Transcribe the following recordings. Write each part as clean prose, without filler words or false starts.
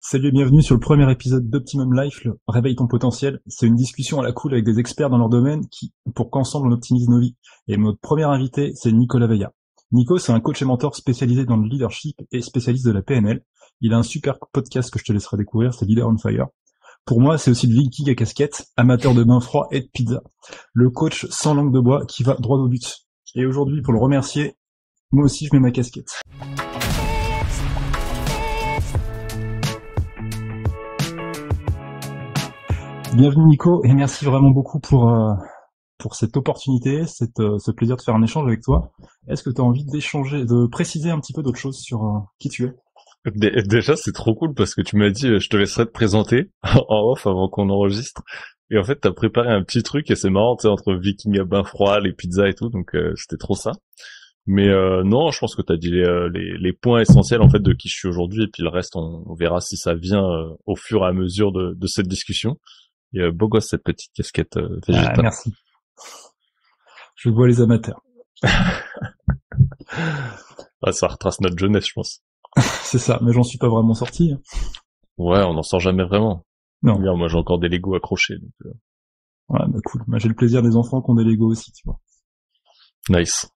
Salut et bienvenue sur le premier épisode d'Optimum Life, le Réveille ton potentiel. C'est une discussion à la cool avec des experts dans leur domaine pour qu'ensemble on optimise nos vies. Et notre premier invité, c'est Nicolas Veilla. Nico, c'est un coach et mentor spécialisé dans le leadership et spécialiste de la PNL. Il a un super podcast que je te laisserai découvrir, c'est Leader on Fire. Pour moi, c'est aussi le Viking à casquette, amateur de bain froid et de pizza. Le coach sans langue de bois qui va droit au but. Et aujourd'hui, pour le remercier, moi aussi je mets ma casquette. Bienvenue Nico, et merci vraiment beaucoup pour cette opportunité, ce plaisir de faire un échange avec toi. Est-ce que tu as envie d'échanger, de préciser un petit peu d'autres choses sur qui tu es? Déjà, c'est trop cool parce que tu m'as dit, je te laisserai te présenter en off avant qu'on enregistre. Et en fait, t'as préparé un petit truc et c'est marrant, tu sais, entre Viking à bain froid, les pizzas et tout, donc c'était trop ça. Mais non, je pense que t'as dit les points essentiels en fait de qui je suis aujourd'hui et puis le reste, on verra si ça vient au fur et à mesure de cette discussion. Et beau gosse cette petite casquette végétale. Ah, merci. Je vois les amateurs. Ah, ça retrace notre jeunesse, je pense. C'est ça, mais j'en suis pas vraiment sorti. Ouais, on n'en sort jamais vraiment. Non. Regarde, moi j'ai encore des Lego accrochés. Donc, Ouais, bah cool. Moi, j'ai le plaisir des enfants qui ont des Lego aussi, tu vois. Nice.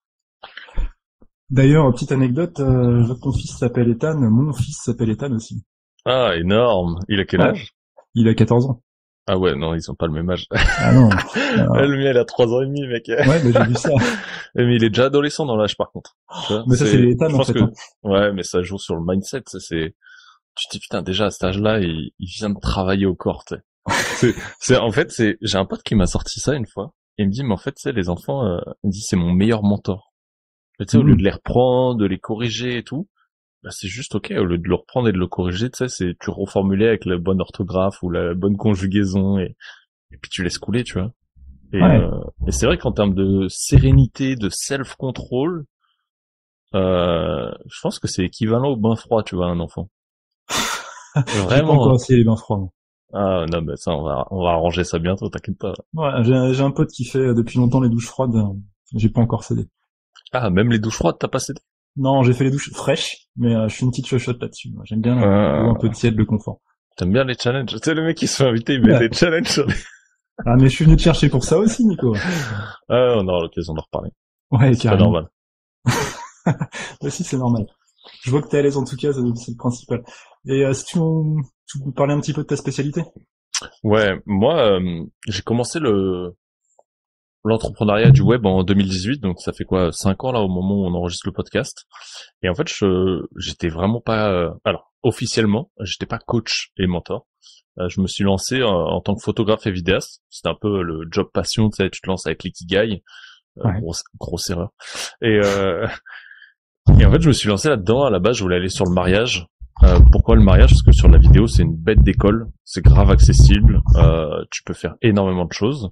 D'ailleurs, petite anecdote, ton fils s'appelle Ethan, mon fils s'appelle Ethan aussi. Ah, énorme. Il a quel âge? Il a 14 ans. Ah ouais, non, ils ont pas le même âge. Ah non. Le mien, il a 3 ans et demi, mec. Ouais, bah j'ai vu ça. Mais il est déjà adolescent dans l'âge, par contre. Mais ça, c'est Ethan, en fait. Ouais, mais ça joue sur le mindset, tu te dis, putain, déjà, à cet âge-là, il vient de travailler au corps, tu sais. J'ai un pote qui m'a sorti ça une fois. Et il me dit, mais en fait, tu sais, les enfants, il me dit, c'est mon meilleur mentor. Tu sais, au lieu de les reprendre, de les corriger et tout, bah c'est juste ok, au lieu de le reprendre et de le corriger, tu sais, tu reformulais avec la bonne orthographe ou la bonne conjugaison et puis tu laisses couler, tu vois. Et c'est vrai qu'en termes de sérénité, de self-control, je pense que c'est équivalent au bain froid, tu vois, un enfant. Vraiment. J'ai pas encore essayé les bains froids. Ah non, mais ça, on va arranger ça bientôt, t'inquiète pas. Ouais, j'ai un pote qui fait depuis longtemps les douches froides. J'ai pas encore cédé. Ah, même les douches froides, t'as pas cédé? Non, j'ai fait les douches fraîches, mais je suis une petite chochotte là-dessus. Moi, j'aime bien un peu de tiède, le confort. T'aimes bien les challenges? Tu sais, le mec qui se fait inviter, il met des challenges sur les... Ah, mais je suis venu te chercher pour ça aussi, Nico. Ah, on aura l'occasion d'en reparler. Ouais, c'est pas normal. Si, c'est normal. Je vois que t'es à l'aise en tout cas, c'est le principal. Et si tu nous parlais un petit peu de ta spécialité? Ouais, moi, j'ai commencé l'entrepreneuriat du web en 2018, donc ça fait quoi, 5 ans là au moment où on enregistre le podcast. Et en fait, j'étais vraiment pas, alors officiellement, j'étais pas coach et mentor. Je me suis lancé en tant que photographe et vidéaste. C'était un peu le job passion, tu sais, tu te lances avec l'ikigai, ouais. grosse erreur. Et en fait, je me suis lancé là-dedans. À la base, je voulais aller sur le mariage. Pourquoi le mariage? Parce que sur la vidéo, c'est une bête d'école, c'est grave accessible, tu peux faire énormément de choses.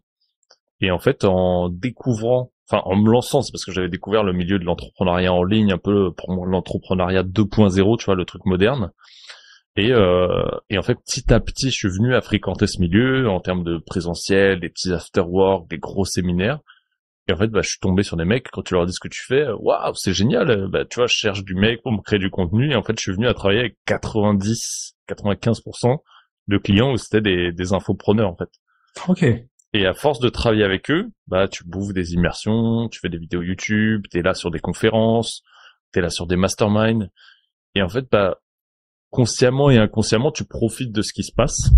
Et en fait, en me lançant, c'est parce que j'avais découvert le milieu de l'entrepreneuriat en ligne, un peu pour moi l'entrepreneuriat 2.0, tu vois, le truc moderne. Et en fait, petit à petit, je suis venu à fréquenter ce milieu en termes de présentiel, des petits after-work, des gros séminaires. Et en fait, bah, je suis tombé sur des mecs, quand tu leur dis ce que tu fais, waouh, c'est génial, bah, tu vois, je cherche du mec pour me créer du contenu. Et en fait, je suis venu à travailler avec 95% de clients où c'était des infopreneurs, en fait. Ok. Et à force de travailler avec eux, bah tu bouffes des immersions, tu fais des vidéos YouTube, t'es là sur des conférences, t'es là sur des masterminds. Et en fait, bah consciemment et inconsciemment, tu profites de ce qui se passe.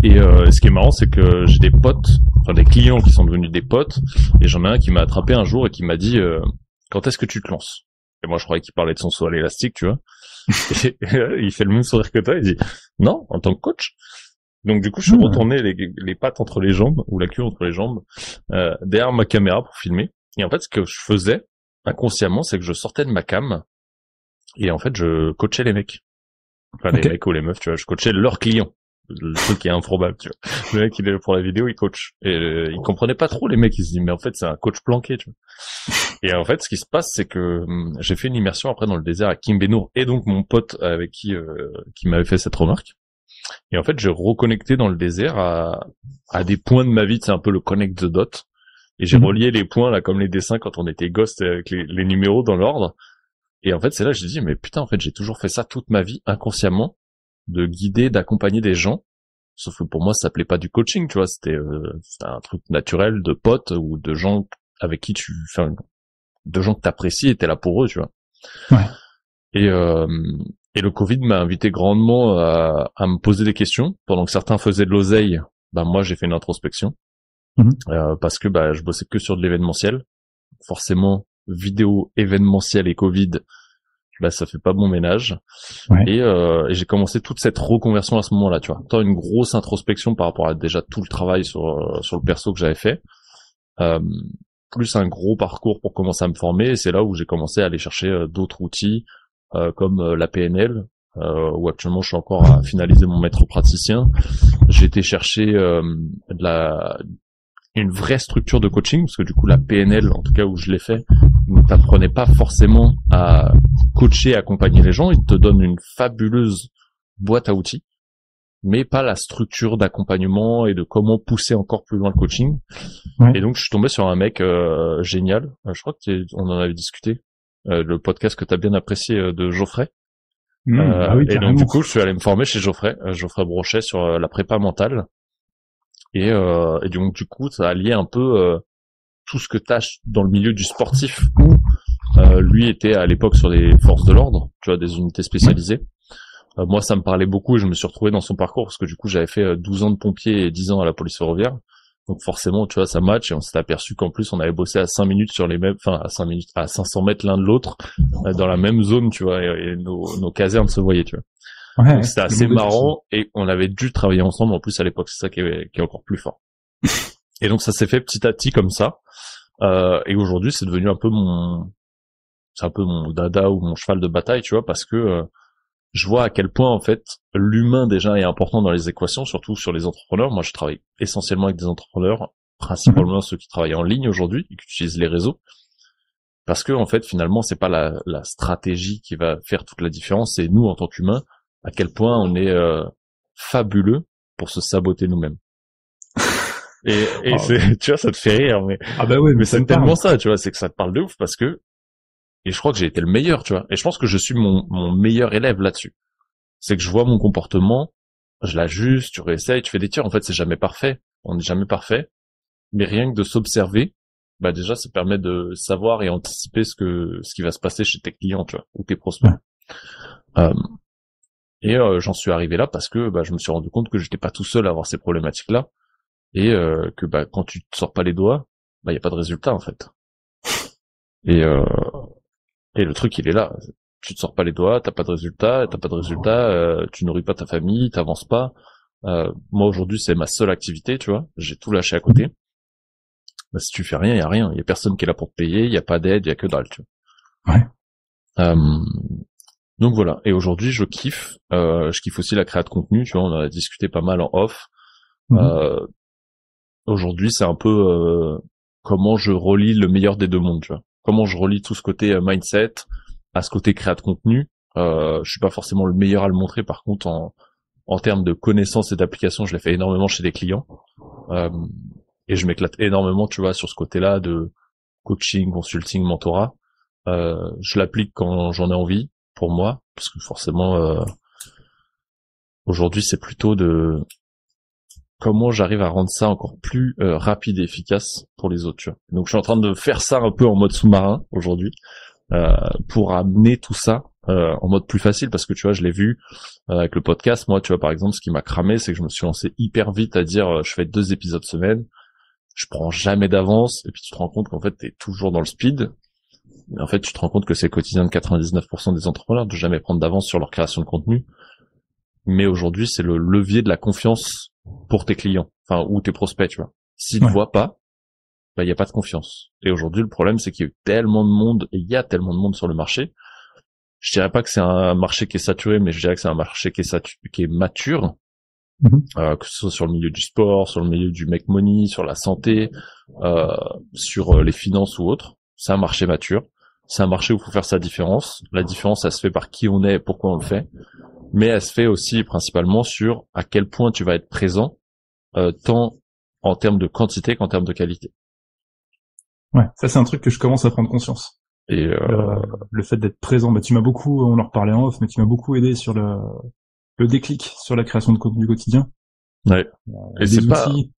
Et ce qui est marrant, c'est que j'ai des potes, enfin des clients qui sont devenus des potes. Et j'en ai un qui m'a attrapé un jour et qui m'a dit quand est-ce que tu te lances? Et moi, je croyais qu'il parlait de son saut à l'élastique, tu vois. Et il fait le même sourire que toi. Il dit non, en tant que coach. Donc du coup, je suis retourné les pattes entre les jambes, ou la queue entre les jambes, derrière ma caméra pour filmer. Et en fait, ce que je faisais, inconsciemment, c'est que je sortais de ma cam, et en fait, je coachais les mecs. Enfin, les mecs ou les meufs, tu vois, je coachais leurs clients. Le truc qui est improbable, tu vois. Le mec, il est là pour la vidéo, il coach. Et il comprenait pas trop, les mecs, ils se disent, mais en fait, c'est un coach planqué, tu vois. Et en fait, ce qui se passe, c'est que j'ai fait une immersion après dans le désert à Kim Benour, et donc mon pote avec qui m'avait fait cette remarque. Et en fait, j'ai reconnecté dans le désert à des points de ma vie, c'est un peu le connect the dot. Et j'ai relié les points, là, comme les dessins quand on était gosse, avec les numéros dans l'ordre. Et en fait, c'est là que j'ai dit, mais putain, en fait, j'ai toujours fait ça toute ma vie, inconsciemment. de guider, d'accompagner des gens. Sauf que pour moi, ça s'appelait pas du coaching, tu vois, c'était un truc naturel de potes ou de gens avec qui de gens que t'apprécies et t'es là pour eux, tu vois. Ouais. Et le Covid m'a invité grandement à me poser des questions. Pendant que certains faisaient de l'oseille, bah moi j'ai fait une introspection. Parce que bah je bossais que sur de l'événementiel. Forcément, vidéo, événementiel et Covid, bah ça fait pas bon ménage. Ouais. Et j'ai commencé toute cette reconversion à ce moment-là, tu vois. Tant une grosse introspection par rapport à déjà tout le travail sur le perso que j'avais fait. Plus un gros parcours pour commencer à me former, et c'est là où j'ai commencé à aller chercher d'autres outils comme la PNL, où actuellement je suis encore à finaliser mon maître praticien. J'ai été chercher une vraie structure de coaching, parce que du coup la PNL, en tout cas où je l'ai fait, ne t'apprenait pas forcément à coacher, accompagner les gens. Il te donne une fabuleuse boîte à outils, mais pas la structure d'accompagnement et de comment pousser encore plus loin le coaching. Ouais. Et donc je suis tombé sur un mec génial. Je crois qu'on en avait discuté. Le podcast que t'as bien apprécié de Geoffrey. Bah oui, et donc du coup je suis allé me former chez Geoffrey Brochet sur la prépa mentale. Et donc du coup ça a lié un peu tout ce que t'as dans le milieu du sportif, où lui était à l'époque sur les forces de l'ordre, tu vois, des unités spécialisées. Moi ça me parlait beaucoup et je me suis retrouvé dans son parcours parce que du coup j'avais fait 12 ans de pompier et 10 ans à la police ferroviaire. Donc forcément, tu vois, ça match, et on s'est aperçu qu'en plus on avait bossé à 5 minutes sur les mêmes, enfin à 5 minutes, à 500 mètres l'un de l'autre, dans la même zone, tu vois, et nos casernes se voyaient, tu vois. Ouais, donc c'était assez marrant, et on avait dû travailler ensemble en plus à l'époque, c'est ça qui est encore plus fort. Et donc ça s'est fait petit à petit comme ça, et aujourd'hui c'est devenu un peu mon dada ou mon cheval de bataille, tu vois, parce que je vois à quel point en fait l'humain déjà est important dans les équations, surtout sur les entrepreneurs. Moi, je travaille essentiellement avec des entrepreneurs, principalement ceux qui travaillent en ligne aujourd'hui et qui utilisent les réseaux, parce que en fait finalement c'est pas la stratégie qui va faire toute la différence, c'est nous en tant qu'humains à quel point on est fabuleux pour se saboter nous-mêmes. Et c'est, tu vois, ça te fait rire, mais bah ouais, mais c'est tellement ça, tu vois, c'est que ça te parle de ouf, parce que et je crois que j'ai été le meilleur, tu vois. Et je pense que je suis mon meilleur élève là-dessus. C'est que je vois mon comportement, je l'ajuste, tu réessayes, tu fais des tirs. En fait, c'est jamais parfait. On n'est jamais parfait. Mais rien que de s'observer, bah déjà, ça permet de savoir et anticiper ce qui va se passer chez tes clients, tu vois, ou tes prospects. Et j'en suis arrivé là parce que bah je me suis rendu compte que j'étais pas tout seul à avoir ces problématiques-là, et que bah quand tu te sors pas les doigts, bah y a pas de résultat en fait. Et le truc, il est là. Tu te sors pas les doigts, t'as pas de résultat, tu nourris pas ta famille, t'avances pas. Moi, aujourd'hui, c'est ma seule activité, tu vois. J'ai tout lâché à côté. Bah, si tu fais rien, il y a rien. Il y a personne qui est là pour te payer, il y a pas d'aide, il y a que dalle, tu vois. Ouais. Donc voilà. Et aujourd'hui, je kiffe aussi la création de contenu, tu vois. On en a discuté pas mal en off. Aujourd'hui, c'est un peu comment je relie le meilleur des deux mondes, tu vois. Comment je relie tout ce côté mindset à ce côté créa de contenu. Je suis pas forcément le meilleur à le montrer, par contre en termes de connaissances et d'applications, je l'ai fait énormément chez des clients, et je m'éclate énormément, tu vois, sur ce côté-là de coaching, consulting, mentorat. Je l'applique quand j'en ai envie, pour moi, parce que forcément aujourd'hui c'est plutôt de comment j'arrive à rendre ça encore plus rapide et efficace pour les autres, tu vois. Donc je suis en train de faire ça un peu en mode sous-marin aujourd'hui, pour amener tout ça en mode plus facile, parce que tu vois, je l'ai vu avec le podcast. Moi, tu vois, par exemple, ce qui m'a cramé, c'est que je me suis lancé hyper vite à dire je fais 2 épisodes semaine, je prends jamais d'avance, et puis tu te rends compte qu'en fait t'es toujours dans le speed. Mais en fait, tu te rends compte que c'est le quotidien de 99% des entrepreneurs de jamais prendre d'avance sur leur création de contenu. Mais aujourd'hui, c'est le levier de la confiance pour tes clients, enfin, ou tes prospects, tu vois. S'ils ne voient pas, bah, il y a pas de confiance. Et aujourd'hui, le problème, c'est qu'il y a eu tellement de monde, et il y a tellement de monde sur le marché. Je dirais pas que c'est un marché qui est saturé, mais je dirais que c'est un marché qui est mature, que ce soit sur le milieu du sport, sur le milieu du make money, sur la santé, sur les finances ou autres. C'est un marché mature. C'est un marché où il faut faire sa différence. La différence, elle se fait par qui on est, pourquoi on le fait. Mais elle se fait aussi principalement sur à quel point tu vas être présent, tant en termes de quantité qu'en termes de qualité. Ouais, ça c'est un truc que je commence à prendre conscience. Et le fait d'être présent, bah tu m'as beaucoup, on en reparlait en off, mais tu m'as beaucoup aidé sur le déclic sur la création de contenu quotidien. Ouais. Et c'est pas, outils.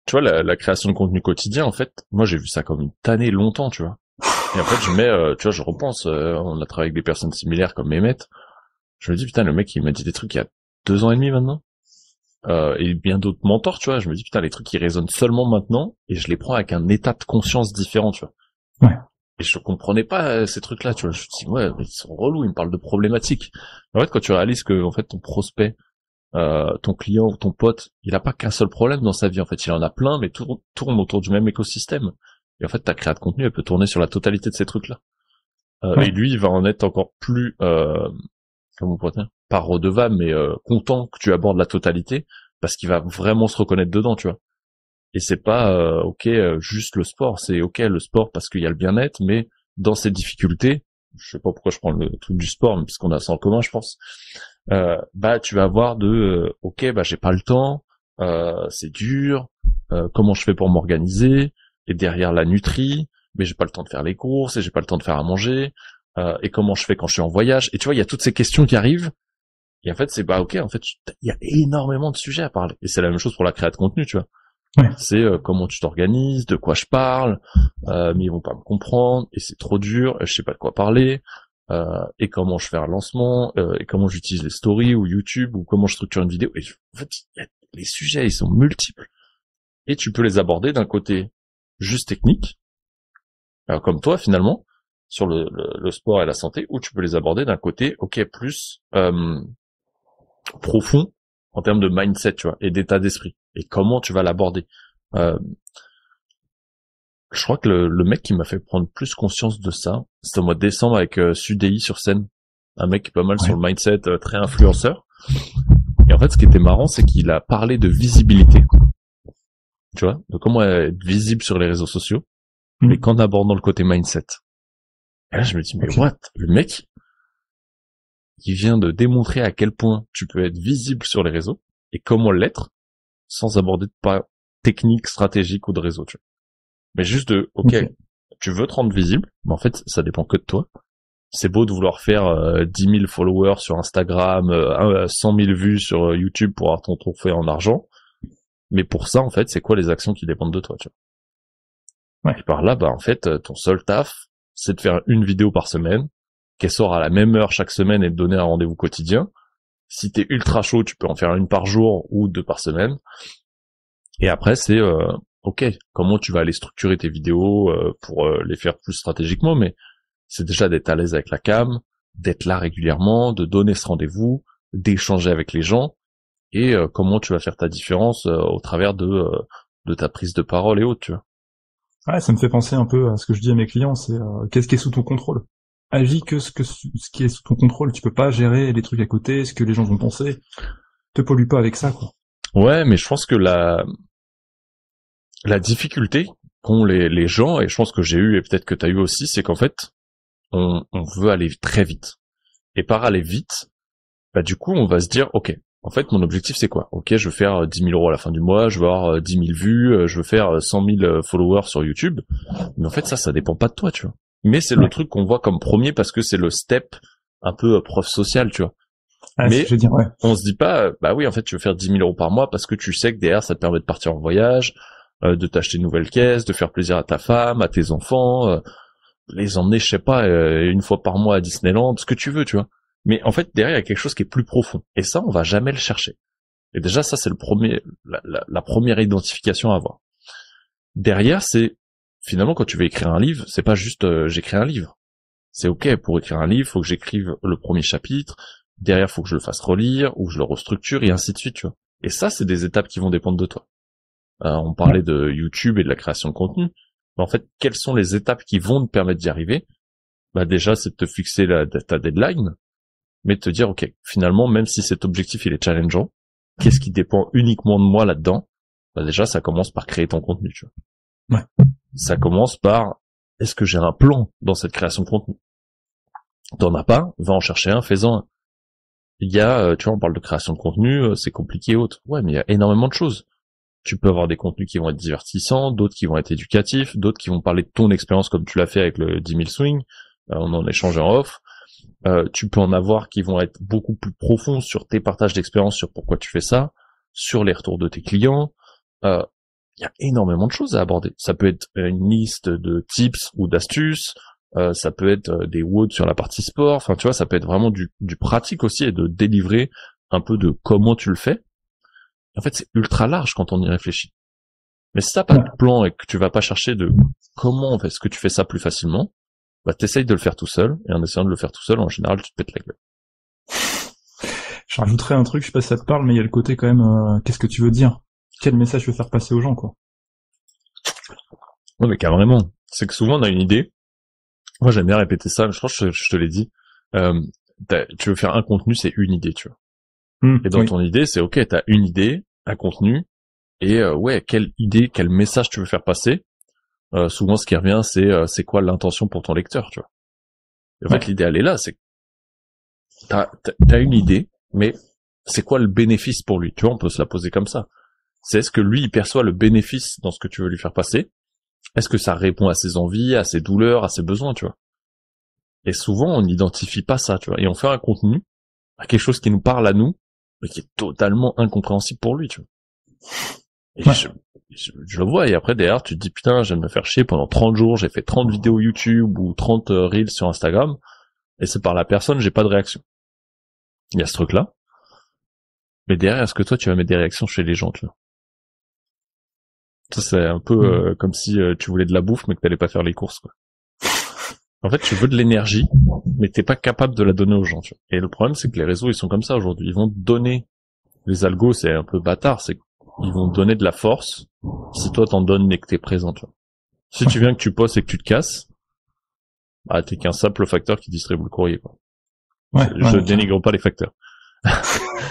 tu vois, la création de contenu quotidien, en fait, moi j'ai vu ça comme une tannée longtemps, tu vois. Et en fait, tu vois, je repense, on a travaillé avec des personnes similaires comme Mehmet. Je me dis, putain, le mec, il m'a dit des trucs il y a 2 ans et demi maintenant. Et bien d'autres mentors, tu vois. Je me dis, putain, les trucs qui résonnent seulement maintenant, et je les prends avec un état de conscience différent, tu vois. Ouais. Et je comprenais pas ces trucs-là, tu vois. Je me dis, ouais, mais ils sont relous, ils me parlent de problématiques. En fait, quand tu réalises que, en fait, ton prospect, ton client ou ton pote, il a pas qu'un seul problème dans sa vie, en fait. Il en a plein, mais tout tourne autour du même écosystème. Et en fait, ta créa de contenu, elle peut tourner sur la totalité de ces trucs-là. Ouais. Et lui, il va en être encore plus, comment on pourrait dire, pas redevable, mais content que tu abordes la totalité, parce qu'il va vraiment se reconnaître dedans, tu vois. Et c'est pas ok juste le sport, c'est ok le sport parce qu'il y a le bien-être, mais dans ces difficultés, je sais pas pourquoi je prends le truc du sport, mais puisqu'on a ça en commun, je pense. Bah tu vas avoir ok, bah j'ai pas le temps, c'est dur, comment je fais pour m'organiser, et derrière la nutrie, mais j'ai pas le temps de faire les courses et j'ai pas le temps de faire à manger, et comment je fais quand je suis en voyage, et tu vois il y a toutes ces questions qui arrivent. Et en fait, c'est bah ok, en fait, il y a énormément de sujets à parler. Et c'est la même chose pour la création de contenu, tu vois. Ouais. C'est comment tu t'organises, de quoi je parle, mais ils vont pas me comprendre, et c'est trop dur, je sais pas de quoi parler, et comment je fais un lancement, et comment j'utilise les stories ou YouTube, ou comment je structure une vidéo. Et en fait, les sujets, ils sont multiples. Et tu peux les aborder d'un côté juste technique, comme toi finalement, sur le sport et la santé, ou tu peux les aborder d'un côté, ok, plus profond en termes de mindset, tu vois, et d'état d'esprit, et comment tu vas l'aborder. Je crois que le mec qui m'a fait prendre plus conscience de ça, c'était au mois de décembre avec Sudei sur scène, un mec pas mal sur le mindset, très influenceur. Et en fait, ce qui était marrant, c'est qu'il a parlé de visibilité, tu vois, de comment être visible sur les réseaux sociaux, mais qu'en abordant le côté mindset. Et là, je me dis, mais what? Le mec, il vient de démontrer à quel point tu peux être visible sur les réseaux, et comment l'être, sans aborder de pas technique, stratégique ou de réseau, tu vois. Mais juste ok, tu veux te rendre visible, mais en fait, ça dépend que de toi. C'est beau de vouloir faire 10 000 followers sur Instagram, 100 000 vues sur YouTube pour avoir ton trophée en argent. Mais pour ça, en fait, c'est quoi les actions qui dépendent de toi, tu vois. Ouais. Et par là, bah, en fait, ton seul taf, c'est de faire une vidéo par semaine, qu'elle sort à la même heure chaque semaine et de donner un rendez-vous quotidien. Si t'es ultra chaud, tu peux en faire une par jour ou 2 par semaine. Et après, c'est ok, comment tu vas aller structurer tes vidéos pour les faire plus stratégiquement, mais c'est déjà d'être à l'aise avec la cam, d'être là régulièrement, de donner ce rendez-vous, d'échanger avec les gens, et comment tu vas faire ta différence au travers de ta prise de parole et autres, tu vois. Ouais, ça me fait penser un peu à ce que je dis à mes clients, c'est qu'est-ce qui est sous ton contrôle. Agis que ce qui est sous ton contrôle, tu peux pas gérer les trucs à côté, ce que les gens vont penser. Te pollue pas avec ça, quoi. Ouais, mais je pense que la difficulté qu'ont les gens, et je pense que j'ai eu et peut-être que t'as eu aussi, c'est qu'en fait, on veut aller très vite. Et par aller vite, bah du coup, on va se dire, ok, en fait, mon objectif c'est quoi? Ok, je veux faire 10 000 euros à la fin du mois, je veux avoir 10 000 vues, je veux faire 100 000 followers sur YouTube. Mais en fait, ça dépend pas de toi, tu vois. Mais c'est le truc qu'on voit comme premier parce que c'est le step un peu preuve sociale, tu vois. Ah, mais je veux dire, ouais. On se dit pas, bah oui, en fait, tu veux faire 10 000 euros par mois parce que tu sais que derrière, ça te permet de partir en voyage, de t'acheter une nouvelle caisse, de faire plaisir à ta femme, à tes enfants, les emmener, je sais pas, une fois par mois à Disneyland, ce que tu veux, tu vois. Mais en fait, derrière, il y a quelque chose qui est plus profond. Et ça, on va jamais le chercher. Et déjà, ça, c'est la première identification à avoir. Derrière, c'est, finalement, quand tu veux écrire un livre, c'est pas juste, j'écris un livre. C'est ok, pour écrire un livre, faut que j'écrive le premier chapitre, derrière, faut que je le fasse relire, ou que je le restructure, et ainsi de suite, tu vois. Et ça, c'est des étapes qui vont dépendre de toi. On parlait de YouTube et de la création de contenu. Mais en fait, quelles sont les étapes qui vont te permettre d'y arriver? Bah déjà, c'est de te fixer ta deadline, mais de te dire, ok, finalement, même si cet objectif il est challengeant, qu'est-ce qui dépend uniquement de moi là-dedans? Bah déjà, ça commence par créer ton contenu, tu vois. Ouais. Ça commence par, est-ce que j'ai un plan dans cette création de contenu? T'en as pas? Va en chercher un, fais-en un. Il y a, tu vois, on parle de création de contenu, c'est compliqué et autres. Ouais, mais il y a énormément de choses. Tu peux avoir des contenus qui vont être divertissants, d'autres qui vont être éducatifs, d'autres qui vont parler de ton expérience comme tu l'as fait avec le 10 000 swing, on en échange en off. Tu peux en avoir qui vont être beaucoup plus profonds sur tes partages d'expérience, sur pourquoi tu fais ça, sur les retours de tes clients. Il y a énormément de choses à aborder. Ça peut être une liste de tips ou d'astuces, ça peut être des WOD sur la partie sport, enfin tu vois, ça peut être vraiment du pratique aussi et de délivrer un peu de comment tu le fais. En fait, c'est ultra large quand on y réfléchit. Mais si t'as pas de plan et que tu vas pas chercher de comment est-ce que tu fais ça plus facilement, bah t'essayes de le faire tout seul, et en essayant de le faire tout seul, en général, tu te pètes la gueule. Je rajouterais un truc, je sais pas si ça te parle, mais il y a le côté quand même, qu'est-ce que tu veux dire? Quel message tu veux faire passer aux gens, quoi? Non mais carrément. C'est que souvent on a une idée. Moi j'aime bien répéter ça, je pense que je te l'ai dit. Tu veux faire un contenu, c'est une idée, tu vois. Et dans ton idée, c'est ok, t'as une idée, un contenu, et ouais, quelle idée, quel message tu veux faire passer. Souvent ce qui revient, c'est quoi l'intention pour ton lecteur, tu vois. Et en fait l'idée elle est là, c'est que t'as une idée, mais c'est quoi le bénéfice pour lui, tu vois, on peut se la poser comme ça. C'est est-ce que lui il perçoit le bénéfice dans ce que tu veux lui faire passer? Est-ce que ça répond à ses envies, à ses douleurs, à ses besoins, tu vois? Et souvent, on n'identifie pas ça, tu vois. Et on fait un contenu à quelque chose qui nous parle à nous, mais qui est totalement incompréhensible pour lui, tu vois. Et je le vois, et après, derrière, tu te dis, putain, je viens de me faire chier pendant 30 jours, j'ai fait 30 vidéos YouTube ou 30 Reels sur Instagram, et c'est par la personne, j'ai pas de réaction. Il y a ce truc-là. Mais derrière, est-ce que toi, tu vas mettre des réactions chez les gens, tu vois? Ça, c'est un peu comme si tu voulais de la bouffe, mais que t'allais pas faire les courses, quoi. En fait, tu veux de l'énergie, mais t'es pas capable de la donner aux gens, tu vois. Et le problème, c'est que les réseaux, ils sont comme ça aujourd'hui. Ils vont te donner, les algos, c'est un peu bâtard, c'est qu'ils vont te donner de la force si toi t'en donnes et que t'es présent, tu vois. Si tu viens que tu postes et que tu te casses, bah, t'es qu'un simple facteur qui distribue le courrier, quoi. Je dénigre pas les facteurs.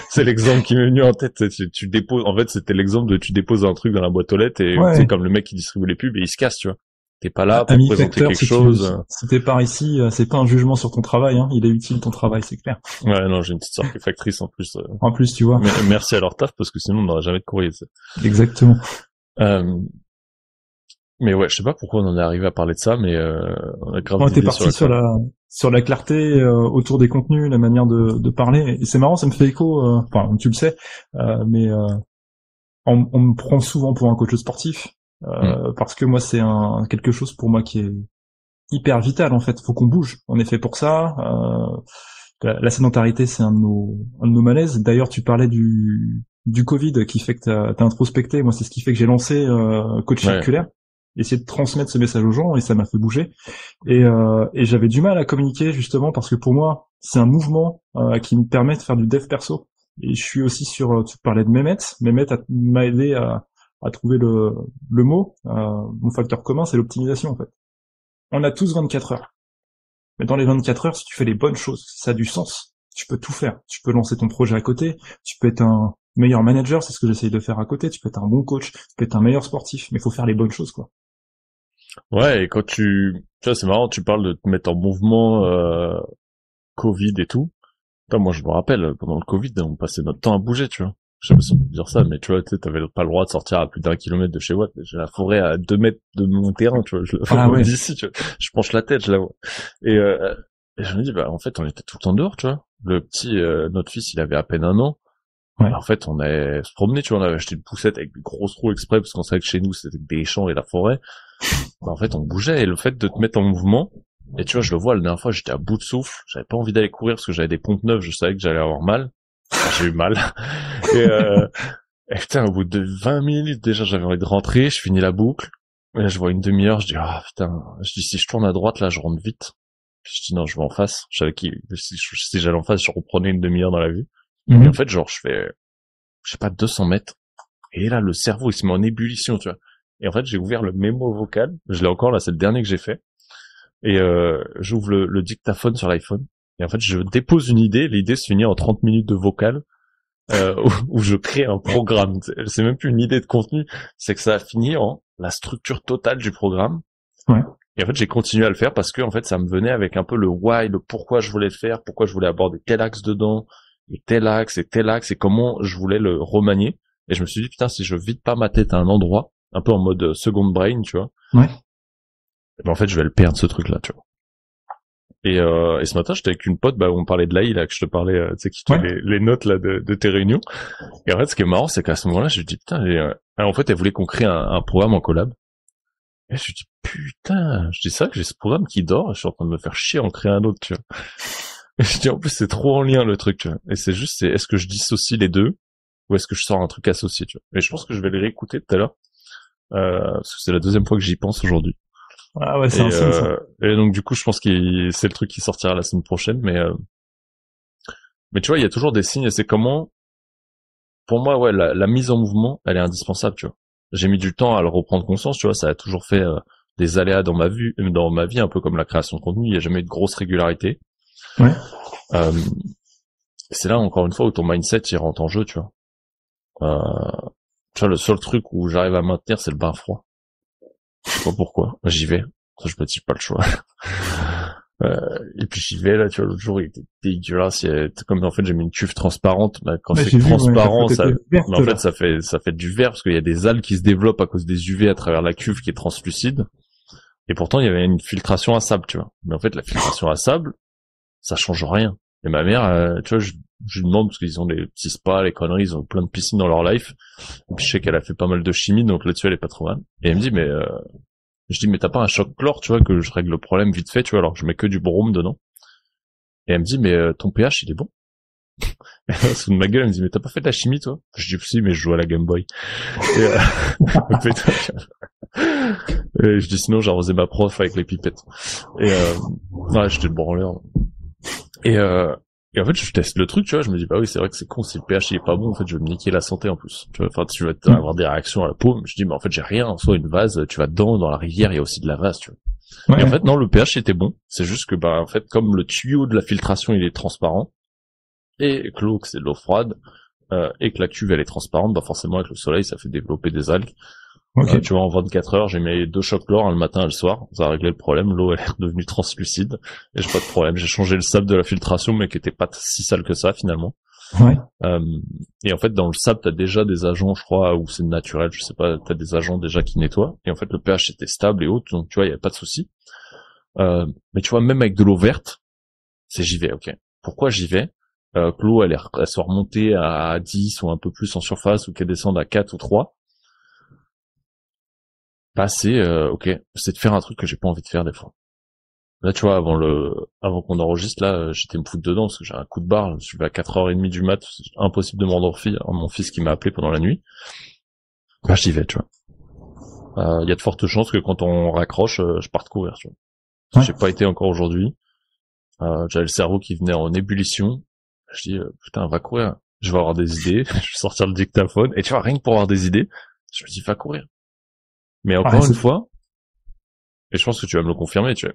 C'est l'exemple qui m'est venu en tête. Tu déposes, en fait, c'était l'exemple de tu déposes un truc dans la boîte aux lettres et c'est comme le mec qui distribue les pubs et il se casse, tu vois. T'es pas là pour présenter facteur, quelque chose. Si t'es par ici, c'est pas un jugement sur ton travail, hein. Il est utile ton travail, c'est clair. Ouais, non, j'ai une petite sœur qui est factrice en plus. En plus, tu vois. Mais merci à leur taf parce que sinon on n'aurait jamais de courrier. Exactement. Mais ouais, je sais pas pourquoi on en est arrivé à parler de ça, mais on a grave. On était parti sur la clarté autour des contenus, la manière de parler. Et c'est marrant, ça me fait écho. Enfin, tu le sais, mais on me prend souvent pour un coach sportif parce que moi, c'est quelque chose pour moi qui est hyper vital en fait. Faut qu'on bouge. On est fait pour ça. La sédentarité, c'est un de nos malaises. D'ailleurs, tu parlais du Covid qui fait que t'as introspecté. Moi, c'est ce qui fait que j'ai lancé Coach Circulaire. Essayer de transmettre ce message aux gens et ça m'a fait bouger et j'avais du mal à communiquer justement parce que pour moi c'est un mouvement qui me permet de faire du dev perso et je suis aussi sur tu parlais de Mehmet m'a aidé à trouver le mot mon facteur commun c'est l'optimisation en fait. On a tous 24 heures mais dans les 24 heures si tu fais les bonnes choses si ça a du sens tu peux tout faire, tu peux lancer ton projet à côté, tu peux être un meilleur manager, c'est ce que j'essaye de faire à côté, tu peux être un bon coach, tu peux être un meilleur sportif mais il faut faire les bonnes choses quoi. Ouais, et quand tu vois, c'est marrant, tu parles de te mettre en mouvement, Covid et tout. Putain, moi, je me rappelle, pendant le Covid, on passait notre temps à bouger, tu vois. Je sais pas si on peut dire ça, mais tu vois, tu t'avais pas le droit de sortir à plus d'1 kilomètre de chez Watt. J'ai la forêt à 2 mètres de mon terrain, tu vois. Je la vois d'ici, tu vois. Je penche la tête, je la vois. Et je me dis, bah, en fait, on était tout le temps dehors, tu vois. Le petit, notre fils, il avait à peine 1 an. Ouais. En fait, on allait se promener, tu vois, on avait acheté une poussette avec des grosses roues exprès parce qu'on savait que chez nous, c'était des champs et la forêt. Bah, en fait, on bougeait et le fait de te mettre en mouvement, et tu vois, je le vois, la dernière fois, j'étais à bout de souffle, j'avais pas envie d'aller courir parce que j'avais des pompes neuves, je savais que j'allais avoir mal. Enfin, j'ai eu mal. Et putain, au bout de 20 minutes, déjà, j'avais envie de rentrer, je finis la boucle. Et là, je vois une demi-heure, je dis, ah, putain, je dis, si je tourne à droite, là, je rentre vite. Puis je dis, non, je vais en face. Je savais si j'allais en face, je reprenais une demi-heure dans la vue. Et en fait, genre, je fais, je sais pas, 200 mètres. Et là, le cerveau, il se met en ébullition, tu vois. Et en fait, j'ai ouvert le mémo vocal. Je l'ai encore, là, c'est le dernier que j'ai fait. Et j'ouvre le dictaphone sur l'iPhone. Et en fait, je dépose une idée. L'idée se finit en 30 minutes de vocal où je crée un programme. C'est même plus une idée de contenu. C'est que ça a fini en la structure totale du programme. Ouais. Et en fait, j'ai continué à le faire parce que, en fait, ça me venait avec un peu le why, le pourquoi je voulais le faire, pourquoi je voulais aborder tel axe dedans, et tel axe, et comment je voulais le remanier. Et je me suis dit, putain, si je vide pas ma tête à un endroit, un peu en mode second brain, tu vois. Ouais. Et ben, en fait, je vais le perdre, ce truc-là, tu vois. Et ce matin, j'étais avec une pote, où on parlait de l'AI, là, que je te parlais, tu sais, qui te fait les notes, là, de tes réunions. Et en fait, ce qui est marrant, c'est qu'à ce moment-là, je me dis, putain, en fait, elle voulait qu'on crée un programme en collab. Et je me dis, putain, je dis ça, que j'ai ce programme qui dort, et je suis en train de me faire chier à en créer un autre, tu vois. Et je dis, en plus, c'est trop en lien, le truc, tu vois. Et c'est juste, est-ce que je dissocie les deux, ou est-ce que je sors un truc associé, tu vois. Et je pense que je vais les réécouter tout à l'heure, parce que c'est la deuxième fois que j'y pense aujourd'hui. Ah ouais, c'est un signe, ça. Et donc, du coup, je pense que c'est le truc qui sortira la semaine prochaine, mais tu vois, il y a toujours des signes, et c'est comment, pour moi, ouais, la mise en mouvement, elle est indispensable, tu vois. J'ai mis du temps à le reprendre conscience, tu vois, ça a toujours fait des aléas dans ma vie, un peu comme la création de contenu, il n'y a jamais eu de grosse régularité. Ouais. C'est là, encore une fois, où ton mindset, il rentre en jeu, tu vois. Tu vois, le seul truc où j'arrive à maintenir, c'est le bain froid. Je sais pas pourquoi. J'y vais. Ça, je me dis pas le choix. Et puis j'y vais, là, tu vois, l'autre jour, il était dégueulasse. Comme, en fait, j'ai mis une cuve transparente. Quand c'est transparent, mais en fait, ça fait du vert parce qu'il y a des algues qui se développent à cause des UV à travers la cuve qui est translucide. Et pourtant, il y avait une filtration à sable, tu vois. Mais en fait, la filtration à sable, ça change rien. Et ma mère, tu vois, je lui demande, parce qu'ils ont des petits spas, les conneries, ils ont plein de piscines dans leur life. Et puis je sais qu'elle a fait pas mal de chimie, donc là-dessus, elle est pas trop mal. Et elle me dit, je dis, mais t'as pas un choc chlore, tu vois, que je règle le problème vite fait, tu vois, alors que je mets que du brome dedans. Et elle me dit, mais ton pH, il est bon. Et sous de ma gueule, elle me dit, mais t'as pas fait de la chimie, toi? Je dis, si, mais je joue à la Game Boy. Et je dis, sinon, j'ai arrosé ma prof avec les pipettes. Et ouais, j'étais le branleur. Et en fait, je teste le truc, tu vois, je me dis, bah oui, c'est vrai que c'est con, si le pH il est pas bon, en fait, je vais me niquer la santé en plus. Tu vois, enfin, tu vas avoir des réactions à la peau. Je dis, mais en fait, j'ai rien, en soi, une vase, tu vas dedans, dans la rivière, il y a aussi de la vase, tu vois. Ouais. Et en fait, non, le pH était bon. C'est juste que, en fait, comme le tuyau de la filtration, il est transparent, et que l'eau, c'est de l'eau froide, et que la cuve, elle est transparente, forcément, avec le soleil, ça fait développer des algues. Okay. Tu vois, en 24 heures, j'ai mis 2 chocs chlore, le matin et le soir. Ça a réglé le problème. L'eau, elle est redevenue translucide. Et j'ai pas de problème. J'ai changé le sable de la filtration, mais qui était pas si sale que ça, finalement. Ouais. Et en fait, dans le sable, t'as déjà des agents, je crois, ou c'est naturel, je sais pas, t'as des agents déjà qui nettoient. Et en fait, le pH était stable et haut, donc tu vois, il y avait pas de souci. Mais tu vois, même avec de l'eau verte, j'y vais, ok. Pourquoi j'y vais? Que l'eau, elle soit remontée à 10 ou un peu plus en surface, ou qu'elle descende à 4 ou 3. Ok, c'est de faire un truc que j'ai pas envie de faire des fois. Là, tu vois, avant qu'on enregistre, là, j'étais me foutre dedans parce que j'ai un coup de barre. Je suis à 4h30 du mat, c'est impossible de m'endormir. Mon fils qui m'a appelé pendant la nuit. Bah, j'y vais, tu vois. Il y a de fortes chances que quand on raccroche, je parte courir, tu vois. Ouais. J'ai pas été encore aujourd'hui. J'avais le cerveau qui venait en ébullition. Je dis, putain, va courir. Je vais avoir des idées. Je vais sortir le dictaphone. Et tu vois, rien que pour avoir des idées, je me dis, va courir. Mais encore une fois, et je pense que tu vas me le confirmer, tu vois,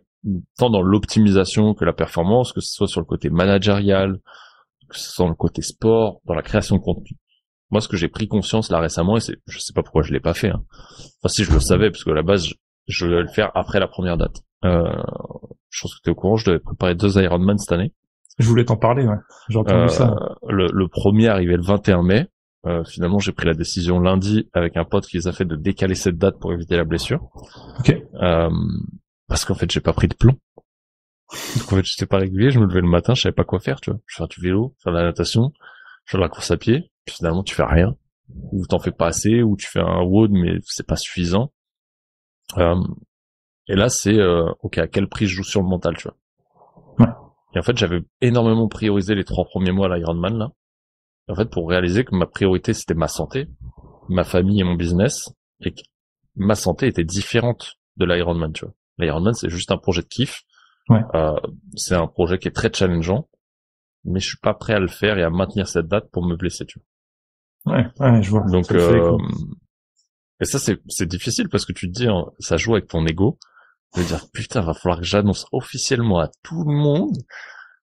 tant dans l'optimisation que la performance, que ce soit sur le côté managérial, que ce soit dans le côté sport, dans la création de contenu. Moi, ce que j'ai pris conscience là récemment, et je sais pas pourquoi je l'ai pas fait, hein. Enfin, si je le savais, parce que à la base, je devais le faire après la première date. Je pense que t'es au courant, je devais préparer 2 Ironman cette année. Je voulais t'en parler, ouais. J'ai entendu ça. Le premier arrivait le 21 mai. Finalement, j'ai pris la décision lundi avec un pote qui les a fait de décaler cette date pour éviter la blessure. Ok. Parce qu'en fait, j'ai pas pris de plomb. Donc en fait, j'étais pas régulier, je me levais le matin, je savais pas quoi faire, tu vois. Je fais du vélo, faire de la natation, faire de la course à pied, puis finalement, tu fais rien. Ou t'en fais pas assez, ou tu fais un WOD, mais c'est pas suffisant. Et là, c'est, ok, à quel prix je joue sur le mental, tu vois. Ouais. Et en fait, j'avais énormément priorisé les 3 premiers mois à l'Ironman, là. En fait, pour réaliser que ma priorité, c'était ma santé, ma famille et mon business, et que ma santé était différente de l'Ironman, tu vois. L'Ironman, c'est juste un projet de kiff. Ouais. C'est un projet qui est très challengeant, mais je suis pas prêt à le faire et à maintenir cette date pour me blesser, tu vois. Ouais, je vois. Donc, et ça, c'est difficile parce que tu te dis, hein, ça joue avec ton ego. De dire, putain, va falloir que j'annonce officiellement à tout le monde.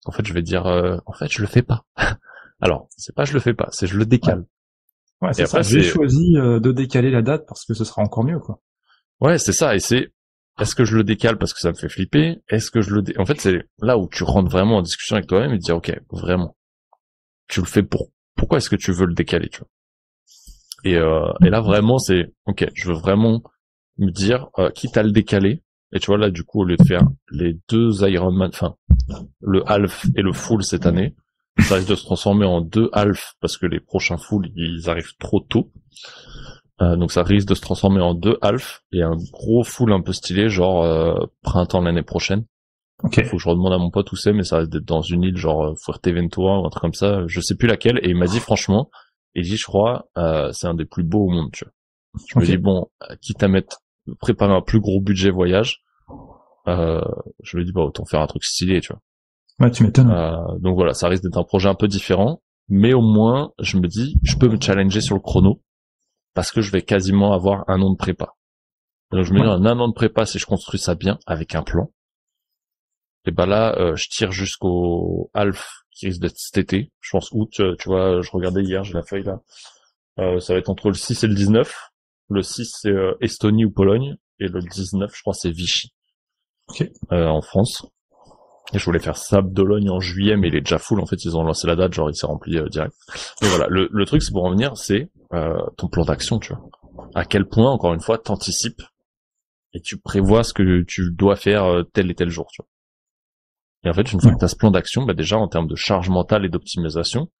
En fait, je vais dire, en fait, je le fais pas. Alors, c'est pas je le fais pas, c'est je le décale. Ouais, c'est ça. J'ai choisi de décaler la date parce que ce sera encore mieux, quoi. Ouais, c'est ça. Et est-ce que je le décale parce que ça me fait flipper? Est-ce que je en fait, c'est là où tu rentres vraiment en discussion avec toi-même et te dire, ok, vraiment, tu le fais pourquoi est-ce que tu veux le décaler, tu vois? Et là, vraiment, c'est, ok, je veux vraiment me dire, quitte à le décaler, Et tu vois, là, du coup, au lieu de faire les 2 Ironman, enfin, le half et le full cette année, ça risque de se transformer en 2 half parce que les prochains full, ils arrivent trop tôt. Donc ça risque de se transformer en 2 half et un gros full un peu stylé, genre printemps l'année prochaine. Ok. Faut que je redemande à mon pote où c'est, mais ça risque d'être dans une île genre Fuerteventura ou un truc comme ça. Je sais plus laquelle. Et il m'a dit franchement, je crois, c'est un des plus beaux au monde, tu vois. Je me dis bon, quitte à préparer un plus gros budget voyage, je me dis bah autant faire un truc stylé, tu vois. Ouais, tu m'étonnes. Donc voilà, ça risque d'être un projet un peu différent, mais au moins je me dis je peux me challenger sur le chrono parce que je vais quasiment avoir un an de prépa. Donc je me dis un an de prépa si je construis ça bien avec un plan. Et ben là je tire jusqu'au half qui risque d'être cet été, je pense août, tu vois, je regardais hier, j'ai la feuille là. Ça va être entre le 6 et le 19. Le 6 c'est Estonie ou Pologne et le 19 je crois c'est Vichy. En France. Et je voulais faire Sable-d'Olonne en juillet, mais il est déjà full. En fait, ils ont lancé la date, genre il s'est rempli direct. Mais voilà, le truc, c'est pour en venir, c'est ton plan d'action, tu vois. À quel point, encore une fois, t'anticipes et tu prévois ce que tu dois faire tel et tel jour, tu vois. Et en fait, une fois que t'as ce plan d'action, bah déjà en termes de charge mentale et d'optimisation,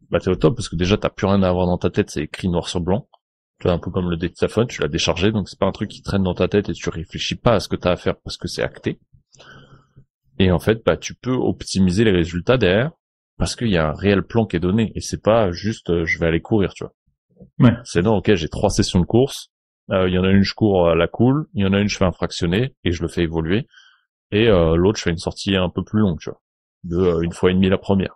bah t'es au top parce que déjà t'as plus rien à avoir dans ta tête, c'est écrit noir sur blanc. Tu vois, un peu comme le dictaphone, tu l'as déchargé, donc c'est pas un truc qui traîne dans ta tête et tu réfléchis pas à ce que t'as à faire parce que c'est acté. Et en fait, bah, tu peux optimiser les résultats derrière parce qu'il y a un réel plan qui est donné et c'est pas juste je vais aller courir, tu vois. Ouais. C'est non, ok, j'ai 3 sessions de course. Il y en a une je cours à la cool, il y en a une je fais un fractionné et je le fais évoluer et l'autre je fais une sortie un peu plus longue, tu vois, de 1,5 fois la première.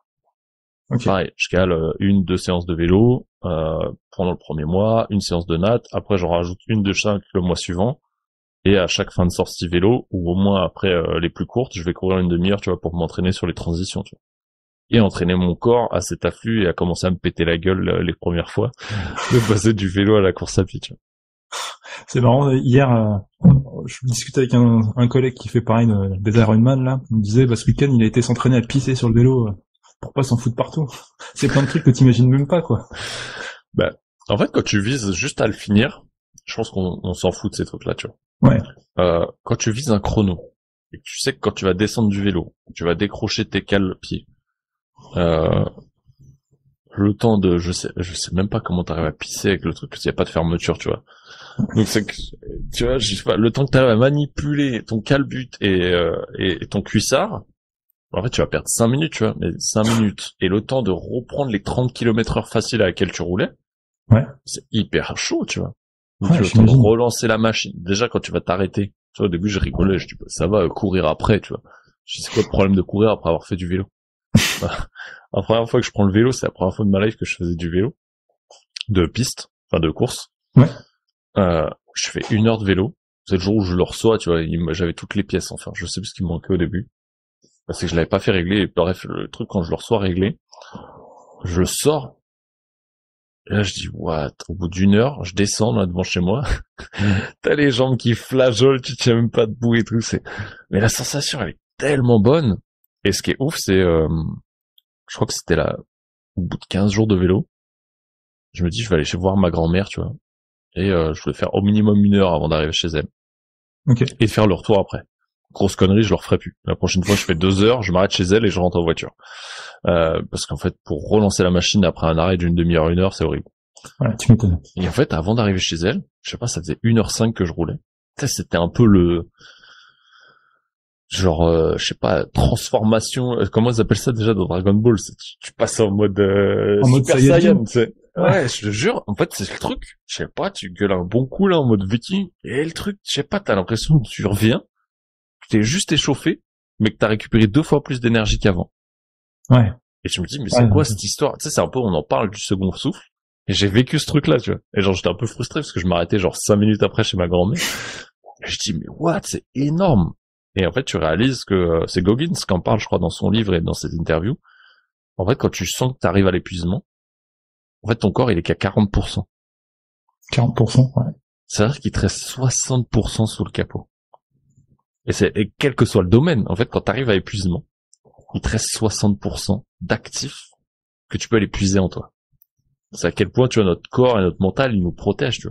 Okay. Pareil, je cale 1-2 séances de vélo pendant le premier mois, une séance de natte. Après, j'en rajoute une de chaque le mois suivant. Et à chaque fin de sortie vélo, ou au moins après les plus courtes, je vais courir une demi-heure, tu vois, pour m'entraîner sur les transitions, tu vois. Et entraîner mon corps à cet afflux et à commencer à me péter la gueule les premières fois, de passer du vélo à la course à pied, tu vois. C'est marrant, hier, je discutais avec un collègue qui fait pareil des Ironman, là. Il me disait, bah, ce week-end, il a été s'entraîner à pisser sur le vélo pour pas s'en foutre partout. C'est plein de trucs que t'imagines même pas, quoi. Bah, en fait, quand tu vises juste à le finir, je pense qu'on s'en fout de ces trucs-là, tu vois. Ouais. Quand tu vises un chrono, et que tu sais que quand tu vas descendre du vélo, tu vas décrocher tes cales pieds, le temps de, je sais même pas comment t'arrives à pisser avec le truc, parce qu'il y a pas de fermeture, tu vois. Donc c'est que, tu vois, je sais pas, le temps que t'arrives à manipuler ton calbut et ton cuissard, en fait, tu vas perdre 5 minutes, tu vois, mais 5 minutes. Et le temps de reprendre les 30 km/h faciles à laquelle tu roulais, ouais, c'est hyper chaud, tu vois. Donc ouais, tu vas le temps de relancer la machine. Déjà, quand tu vas t'arrêter, tu vois, au début, je rigolais, je dis, bah, ça va, courir après, tu vois. Je dis, c'est quoi le problème de courir après avoir fait du vélo? La première fois que je prends le vélo, c'est la première fois de ma life que je faisais du vélo. De piste, enfin de course. Ouais. Je fais 1 heure de vélo. C'est le jour où je le reçois, tu vois, j'avais toutes les pièces, enfin, je sais plus ce qui me manquait au début. C'est que je l'avais pas fait régler, et bref, le truc, quand je le reçois réglé, je le sors, et là, je dis, what? Au bout d'1 heure, je descends, là, devant chez moi. T'as les jambes qui flageolent, tu tiens même pas debout et tout, mais la sensation, elle est tellement bonne. Et ce qui est ouf, c'est, je crois que c'était là, au bout de 15 jours de vélo, je me dis, je vais aller voir ma grand-mère, tu vois. Et je voulais faire au minimum 1 heure avant d'arriver chez elle. Okay. Et faire le retour après. Grosse connerie, je le referai plus. La prochaine fois, je fais 2 heures, je m'arrête chez elle et je rentre en voiture. Parce qu'en fait, pour relancer la machine après un arrêt d'une demi-heure, 1 heure, c'est horrible. Ouais, tu m'étonnes. Et en fait, avant d'arriver chez elle, je sais pas, ça faisait 1h05 que je roulais. Ça, c'était un peu le... genre, je sais pas, transformation... comment ils appellent ça déjà dans Dragon Ball? Tu passes en mode Super Saiyan, tu sais. Ouais, je te jure, en fait, c'est le truc. Je sais pas, tu gueules un bon coup, là, en mode viking, et le truc, je sais pas, t'as l'impression que tu reviens, que t'es juste échauffé, mais que t'as récupéré 2 fois plus d'énergie qu'avant. Ouais. Et je me dis, mais c'est quoi cette histoire? Tu sais, c'est un peu, on en parle du second souffle, et j'ai vécu ce truc-là, tu vois. Et genre, j'étais un peu frustré, parce que je m'arrêtais genre 5 minutes après chez ma grand-mère. Et je dis, mais what? C'est énorme! Et en fait, tu réalises que c'est Goggins qui en parle, je crois, dans son livre et dans cette interview. En fait, quand tu sens que t'arrives à l'épuisement, en fait, ton corps, il est qu'à 40%. 40%, ouais. C'est-à-dire qu'il te reste 60% sous le capot. Et quel que soit le domaine, en fait, quand t'arrives à épuisement, il te reste 60% d'actifs que tu peux aller puiser en toi. C'est à quel point, tu vois, notre corps et notre mental, ils nous protègent, tu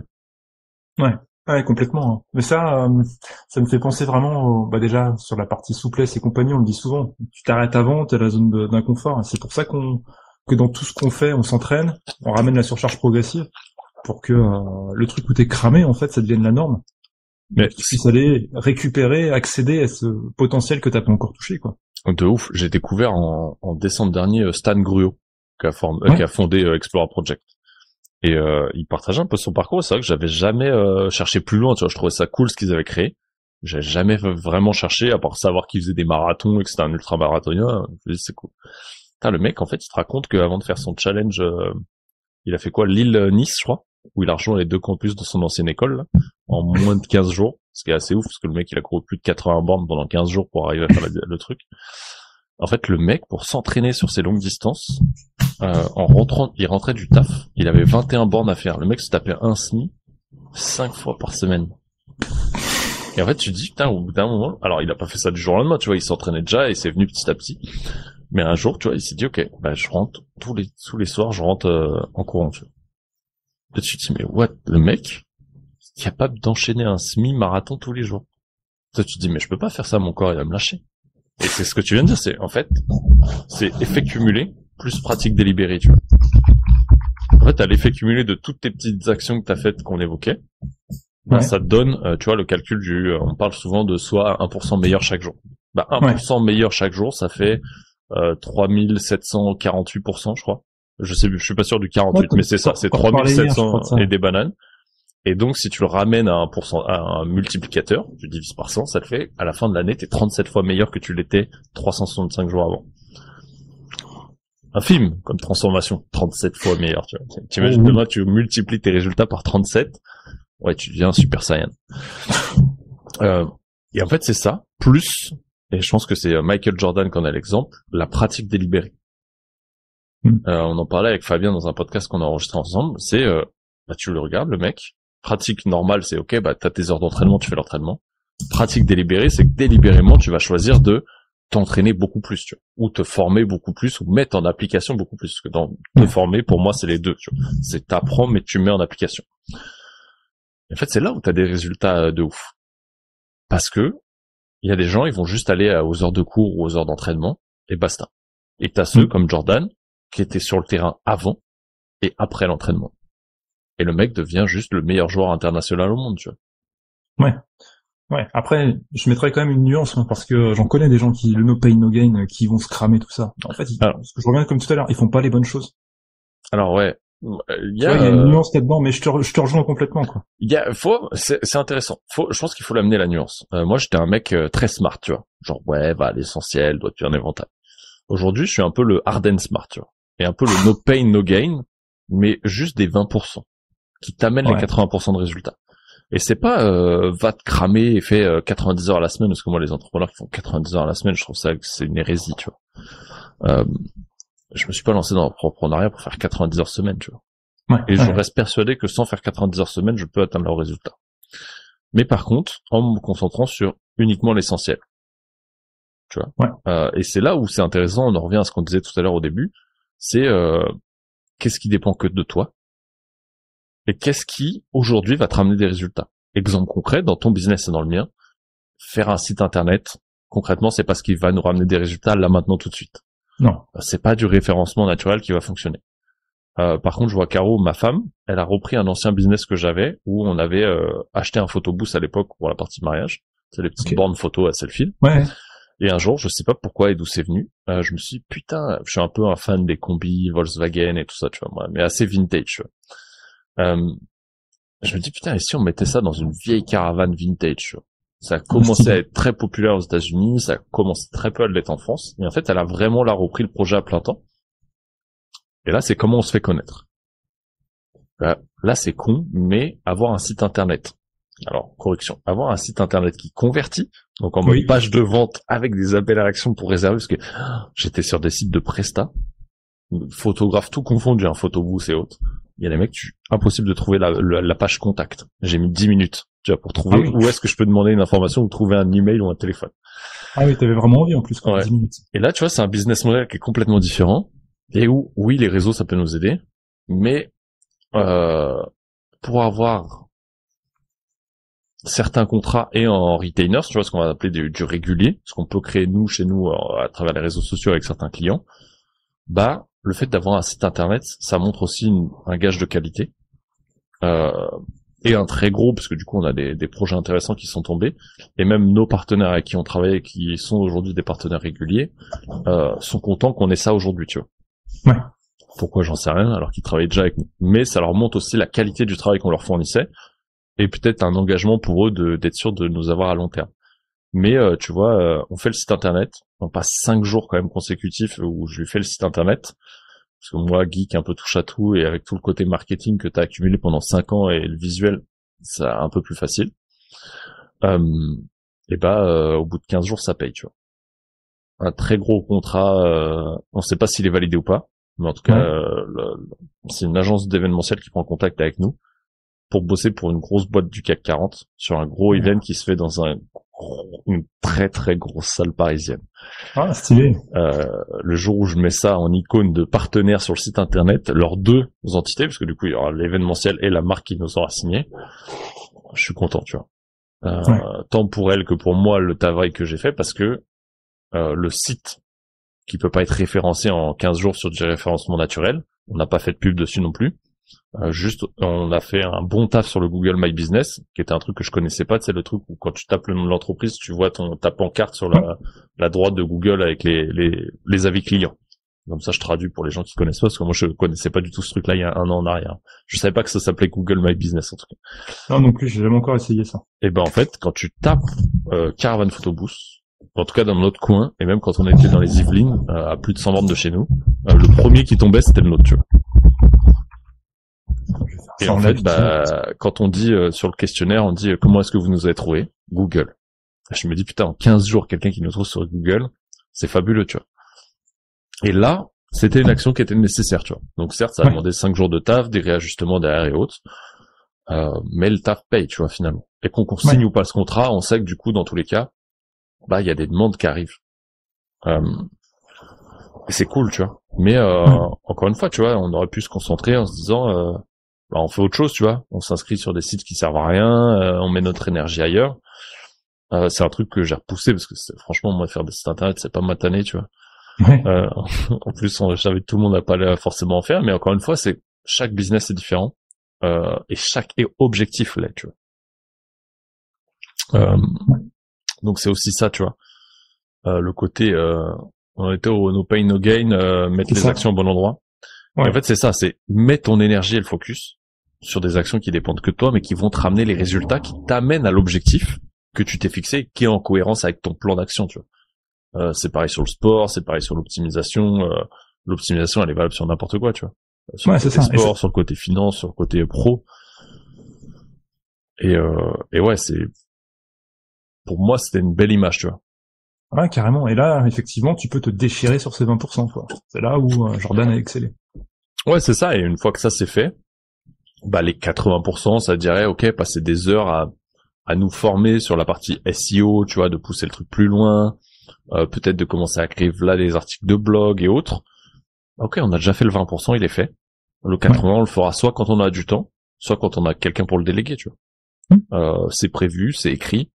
vois. Ouais. Ouais, complètement, hein. Mais ça me fait penser vraiment, bah déjà sur la partie souplesse et compagnie, on le dit souvent. Tu t'arrêtes avant, t'es la zone d'inconfort. Et c'est pour ça que dans tout ce qu'on fait, on s'entraîne, on ramène la surcharge progressive pour que le truc où t'es cramé, en fait, ça devienne la norme. Mais Tu puisses aller récupérer, accéder à ce potentiel que t'as pas encore touché, quoi. de ouf, j'ai découvert en décembre dernier Stan Gruo, qui a fondé Explora Project. Et il partageait un peu son parcours. C'est vrai que j'avais jamais cherché plus loin. Tu vois, je trouvais ça cool ce qu'ils avaient créé. J'avais jamais vraiment cherché, à part savoir qu'ils faisaient des marathons et que c'était un ultra-marathonien. Je me dis, c'est cool. Putain, le mec, en fait, il te raconte qu'avant de faire son challenge, il a fait quoi, Lille-Nice, je crois, où il a rejoint les deux campus de son ancienne école, là, en moins de 15 jours. Ce qui est assez ouf, parce que le mec, il a couru plus de 80 bornes pendant 15 jours pour arriver à faire le truc. En fait, le mec, pour s'entraîner sur ces longues distances, en rentrant, il rentrait du taf, il avait 21 bornes à faire. Le mec se tapait un semi 5 fois par semaine. Et en fait, tu te dis, putain, au bout d'un moment, alors il a pas fait ça du jour au lendemain, tu vois, il s'entraînait déjà et c'est venu petit à petit. Mais un jour, tu vois, il s'est dit, ok, bah, je rentre tous les soirs, je rentre en courant, tu vois. Et tu te dis, mais what, le mec, est capable d'enchaîner un semi-marathon tous les jours. Toi, tu te dis, mais je peux pas faire ça, mon corps, il va me lâcher. Et c'est ce que tu viens de dire, c'est, en fait, c'est effet cumulé plus pratique délibérée, tu vois. En fait, à l'effet cumulé de toutes tes petites actions que t'as faites qu'on évoquait, ben, ça te donne, tu vois, le calcul on parle souvent de soit 1% meilleur chaque jour. Bah, 1% meilleur chaque jour, ça fait 3748%, je crois. Je suis pas sûr du 48, mais c'est ça, c'est 3700 et des bananes. Et donc, si tu le ramènes à un multiplicateur, tu divises par 100, ça te fait, à la fin de l'année, t'es 37 fois meilleur que tu l'étais 365 jours avant. Un film, comme transformation, 37 fois meilleur, tu vois. T'imagines, demain, tu multiplies tes résultats par 37. Ouais, tu deviens Super Saiyan. Et en fait, c'est ça, plus, et je pense que c'est Michael Jordan qu'on a l'exemple, la pratique délibérée. On en parlait avec Fabien dans un podcast qu'on a enregistré ensemble, c'est, bah, tu le regardes, le mec, pratique normale, c'est ok, bah, t'as tes heures d'entraînement, tu fais l'entraînement. Pratique délibérée, c'est que délibérément, tu vas choisir de t'entraîner beaucoup plus, tu vois, ou te former beaucoup plus, ou mettre en application beaucoup plus. Parce que dans te former, pour moi, c'est les deux, tu vois. C'est t'apprends, mais tu mets en application. Et en fait, c'est là où t'as des résultats de ouf. Parce que, il y a des gens, ils vont juste aller aux heures de cours ou aux heures d'entraînement, et basta. Et t'as ceux comme Jordan, qui étaient sur le terrain avant et après l'entraînement. Et le mec devient juste le meilleur joueur international au monde, tu vois. Ouais. Après, je mettrais quand même une nuance, hein, parce que j'en connais des gens qui, le no pain, no gain, qui vont se cramer tout ça. En fait, parce que je reviens comme tout à l'heure, ils font pas les bonnes choses. Alors ouais. Il y a une nuance là-dedans, mais je te rejoins complètement, quoi. C'est intéressant. Je pense qu'il faut l'amener la nuance. Moi, j'étais un mec très smart, tu vois. Genre, ouais, va, l'essentiel, doit tuer un éventail. Aujourd'hui, je suis un peu le hard and smart, tu vois. Et un peu le no pain, no gain, mais juste des 20%. Qui t'amènent les 80% de résultats. Et c'est pas va te cramer et fais 90 heures à la semaine, parce que moi les entrepreneurs qui font 90 heures à la semaine, je trouve ça que c'est une hérésie, tu vois. Je me suis pas lancé dans l'entrepreneuriat pour faire 90 heures semaine, tu vois. Et je reste persuadé que sans faire 90 heures semaine, je peux atteindre le résultat. Mais par contre, en me concentrant sur uniquement l'essentiel. Tu vois. Et c'est là où c'est intéressant, on en revient à ce qu'on disait tout à l'heure au début, c'est qu'est-ce qui dépend que de toi? Et qu'est-ce qui, aujourd'hui, va te ramener des résultats? Exemple concret, dans ton business et dans le mien, faire un site internet, concrètement, c'est pas ce qui va nous ramener des résultats là, maintenant, tout de suite. Non. C'est pas du référencement naturel qui va fonctionner. Par contre, je vois Caro, ma femme, elle a repris un ancien business que j'avais, où on avait acheté un photobooth à l'époque pour la partie mariage. C'est les petites bornes photos à selfie. Et un jour, je sais pas pourquoi et d'où c'est venu, je me suis dit, putain, je suis un peu un fan des combis, Volkswagen et tout ça, tu vois, moi, mais assez vintage, tu vois. Je me dis putain, et si on mettait ça dans une vieille caravane vintage? Ça a commencé à être très populaire aux États-Unis, ça a commencé très peu à l'être en France, et en fait elle a vraiment là repris le projet à plein temps. Et là c'est comment on se fait connaître. Là c'est con, mais avoir un site internet. Alors correction, avoir un site internet qui convertit, donc en mode page de vente avec des appels à l'action pour réserver, parce que j'étais sur des sites de Presta, photographes tout confondu, photobooth et autres. Il y a des mecs, impossible de trouver la page contact. J'ai mis 10 minutes, tu vois, pour trouver où est-ce que je peux demander une information ou trouver un email ou un téléphone. Ah oui, t'avais vraiment envie en plus, quoi, 10 minutes. Et là, tu vois, c'est un business model qui est complètement différent et où, oui, les réseaux, ça peut nous aider, mais pour avoir certains contrats et en retainers, tu vois, ce qu'on va appeler du régulier, ce qu'on peut créer nous chez nous à travers les réseaux sociaux avec certains clients, bah le fait d'avoir un site internet, ça montre aussi un gage de qualité et un très gros, parce que du coup on a des projets intéressants qui sont tombés, et même nos partenaires avec qui on travaille, qui sont aujourd'hui des partenaires réguliers, sont contents qu'on ait ça aujourd'hui, tu vois. Ouais. Pourquoi, j'en sais rien, alors qu'ils travaillent déjà avec nous. Mais ça leur montre aussi la qualité du travail qu'on leur fournissait, et peut-être un engagement pour eux d'être sûr de nous avoir à long terme. Mais tu vois, on fait le site internet, on passe 5 jours quand même consécutifs où je lui fais le site internet, parce que moi, geek, un peu touche à tout, et avec tout le côté marketing que t'as accumulé pendant 5 ans et le visuel, c'est un peu plus facile. Et au bout de 15 jours, ça paye, tu vois. Un très gros contrat, on sait pas s'il est validé ou pas, mais en tout cas, c'est une agence d'événementiel qui prend contact avec nous pour bosser pour une grosse boîte du CAC 40 sur un gros event qui se fait dans une très très grosse salle parisienne. Ah, stylé. Le jour où je mets ça en icône de partenaires sur le site internet, leurs deux entités, parce que du coup il y aura l'événementiel et la marque qui nous aura signé, je suis content, tu vois. Tant pour elle que pour moi le travail que j'ai fait, parce que le site qui peut pas être référencé en 15 jours sur du référencement naturel, on n'a pas fait de pub dessus non plus. Juste, on a fait un bon taf sur le Google My Business, qui était un truc que je connaissais pas. C'est le truc où quand tu tapes le nom de l'entreprise, tu vois ta pancarte sur la droite de Google avec les avis clients. Comme ça, je traduis pour les gens qui connaissent pas, parce que moi, je connaissais pas du tout ce truc-là il y a 1 an en arrière. Je savais pas que ça s'appelait Google My Business, en tout cas. Non plus, j'ai jamais encore essayé ça. Et ben, en fait, quand tu tapes Caravan Photo Booth, en tout cas dans notre coin, et même quand on était dans les Yvelines, à plus de 100 bornes de chez nous, le premier qui tombait, c'était le nôtre, tu vois. Et en fait, quand on dit sur le questionnaire, on dit comment est-ce que vous nous avez trouvé? Google. Je me dis putain, en 15 jours, quelqu'un qui nous trouve sur Google, c'est fabuleux, tu vois. Et là, c'était une action qui était nécessaire, tu vois. Donc certes, ça a demandé 5 jours de taf, des réajustements derrière et autres, mais le taf paye, tu vois, finalement. Et qu'on signe ou pas ce contrat, on sait que du coup, dans tous les cas, il y a des demandes qui arrivent. Et c'est cool, tu vois. Mais encore une fois, tu vois, on aurait pu se concentrer en se disant on fait autre chose, tu vois. On s'inscrit sur des sites qui servent à rien, on met notre énergie ailleurs. C'est un truc que j'ai repoussé parce que franchement, moi, faire des sites internet, c'est pas ma tannée, tu vois. En plus, je savais que tout le monde n'a pas forcément en faire, mais encore une fois, c'est chaque business est différent et chaque objectif l'est, tu vois. Donc c'est aussi ça, tu vois. Le côté on était au no pain no gain, mettre les actions au bon endroit. Et en fait, c'est ça, c'est mettre ton énergie et le focus sur des actions qui dépendent que de toi, mais qui vont te ramener les résultats qui t'amènent à l'objectif que tu t'es fixé, qui est en cohérence avec ton plan d'action, tu vois. C'est pareil sur le sport, c'est pareil sur l'optimisation. L'optimisation, elle est valable sur n'importe quoi, tu vois. Sur le côté sport, sur le côté finance, sur le côté pro. Et ouais, pour moi, c'était une belle image, tu vois. Ouais, carrément. Et là, effectivement, tu peux te déchirer sur ces 20%, quoi. C'est là où Jordan a excellé. Ouais, c'est ça. Et une fois que ça c'est fait, les 80%, ça dirait, ok, passer des heures à nous former sur la partie SEO, tu vois, de pousser le truc plus loin, peut-être de commencer à écrire là des articles de blog et autres. Ok, on a déjà fait le 20%, il est fait. Le 80%, on le fera soit quand on a du temps, soit quand on a quelqu'un pour le déléguer, tu vois. C'est prévu, c'est écrit.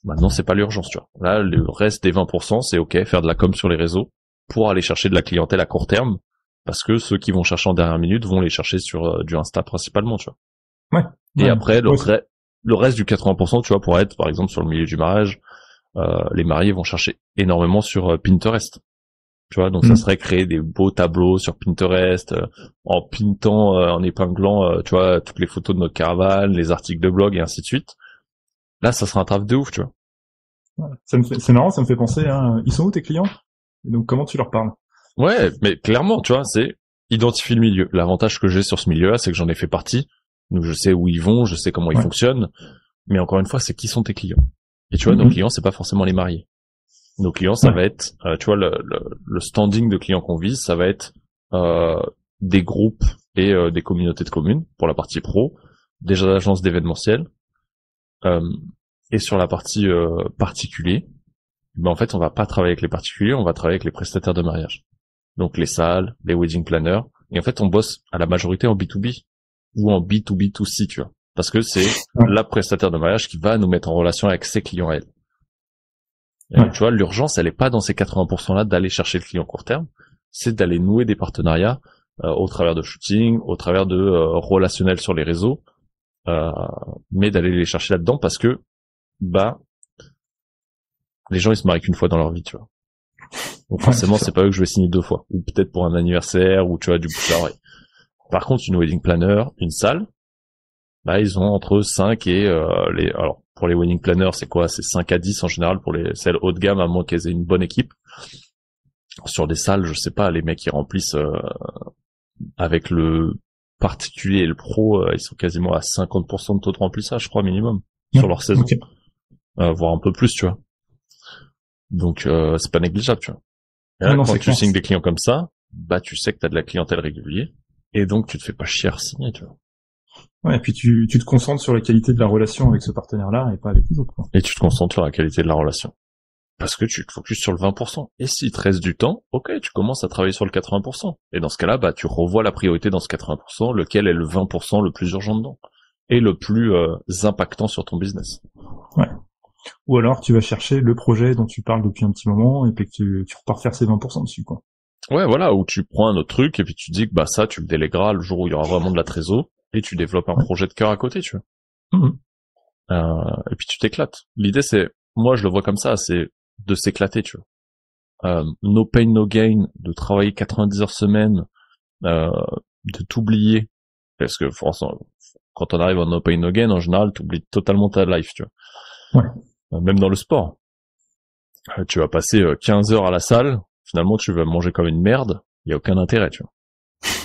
Maintenant, c'est pas l'urgence, tu vois. Là, le reste des 20%, c'est ok, faire de la com sur les réseaux pour aller chercher de la clientèle à court terme, parce que ceux qui vont chercher en dernière minute vont les chercher sur du Insta principalement, tu vois. Et après, le reste du 80%, tu vois, pour être, par exemple, sur le milieu du mariage, les mariés vont chercher énormément sur Pinterest. Tu vois, donc ça serait créer des beaux tableaux sur Pinterest, en pintant, en épinglant, tu vois, toutes les photos de notre caravane, les articles de blog et ainsi de suite. Là, ça sera un travail de ouf, tu vois. C'est marrant, ça me fait penser, ils sont où tes clients? Et donc, comment tu leur parles? Ouais, mais clairement, tu vois, c'est identifier le milieu. L'avantage que j'ai sur ce milieu-là, c'est que j'en ai fait partie. Donc, je sais où ils vont, je sais comment ils fonctionnent. Mais encore une fois, c'est qui sont tes clients. Et tu vois, nos clients, c'est pas forcément les mariés. Nos clients, ça va être, tu vois, le standing de clients qu'on vise, ça va être des groupes et des communautés de communes pour la partie pro, des agences d'événementiel. Et sur la partie particulier, en fait, on va pas travailler avec les particuliers, on va travailler avec les prestataires de mariage. Donc les salles, les wedding planners. Et en fait, on bosse à la majorité en B2B ou en B2B2C, tu vois. Parce que c'est la prestataire de mariage qui va nous mettre en relation avec ses clients à elle. Et tu vois, l'urgence, elle est pas dans ces 80% là d'aller chercher le client court terme, c'est d'aller nouer des partenariats au travers de shooting, au travers de relationnels sur les réseaux, mais d'aller les chercher là-dedans parce que les gens ils se marient qu'une fois dans leur vie, tu vois. Donc forcément, c'est pas eux que je vais signer 2 fois, ou peut-être pour un anniversaire, ou tu vois, du bouche à oreille. Par contre, une wedding planner, une salle, ils ont entre 5 et alors pour les wedding planners, c'est quoi? C'est 5 à 10 en général pour les celles haut de gamme, à moins qu'elles aient une bonne équipe. Sur des salles, je sais pas, les mecs qui remplissent avec le particulier et le pro, ils sont quasiment à 50% de taux de remplissage, je crois, minimum, sur leur saison. Okay. Voire un peu plus, tu vois. Donc c'est pas négligeable, tu vois. Et là, quand tu signes des clients comme ça, tu sais que t'as de la clientèle régulière, et donc tu te fais pas chier à signer, tu vois. Ouais, et puis tu te concentres sur la qualité de la relation avec ce partenaire-là et pas avec les autres, quoi. Et tu te concentres sur la qualité de la relation. Parce que tu te focuses sur le 20%. Et s'il te reste du temps, ok, tu commences à travailler sur le 80%. Et dans ce cas-là, tu revois la priorité dans ce 80%, lequel est le 20% le plus urgent dedans. Et le plus impactant sur ton business. Ouais. Ou alors tu vas chercher le projet dont tu parles depuis un petit moment et puis que tu repars faire ces 20% dessus, quoi. Ouais, voilà, ou tu prends un autre truc et puis tu dis que ça, tu le délégueras le jour où il y aura vraiment de la trésor et tu développes un projet de cœur à côté, tu vois. Et puis tu t'éclates. L'idée, c'est, moi je le vois comme ça, c'est de s'éclater, tu vois. No pain, no gain, de travailler 90 heures semaine, de t'oublier. Parce que forcément, quand on arrive en no pain, no gain, en général, t'oublies totalement ta life, tu vois. Ouais. Même dans le sport. Tu vas passer 15 heures à la salle, finalement tu vas manger comme une merde, il y a aucun intérêt, tu vois.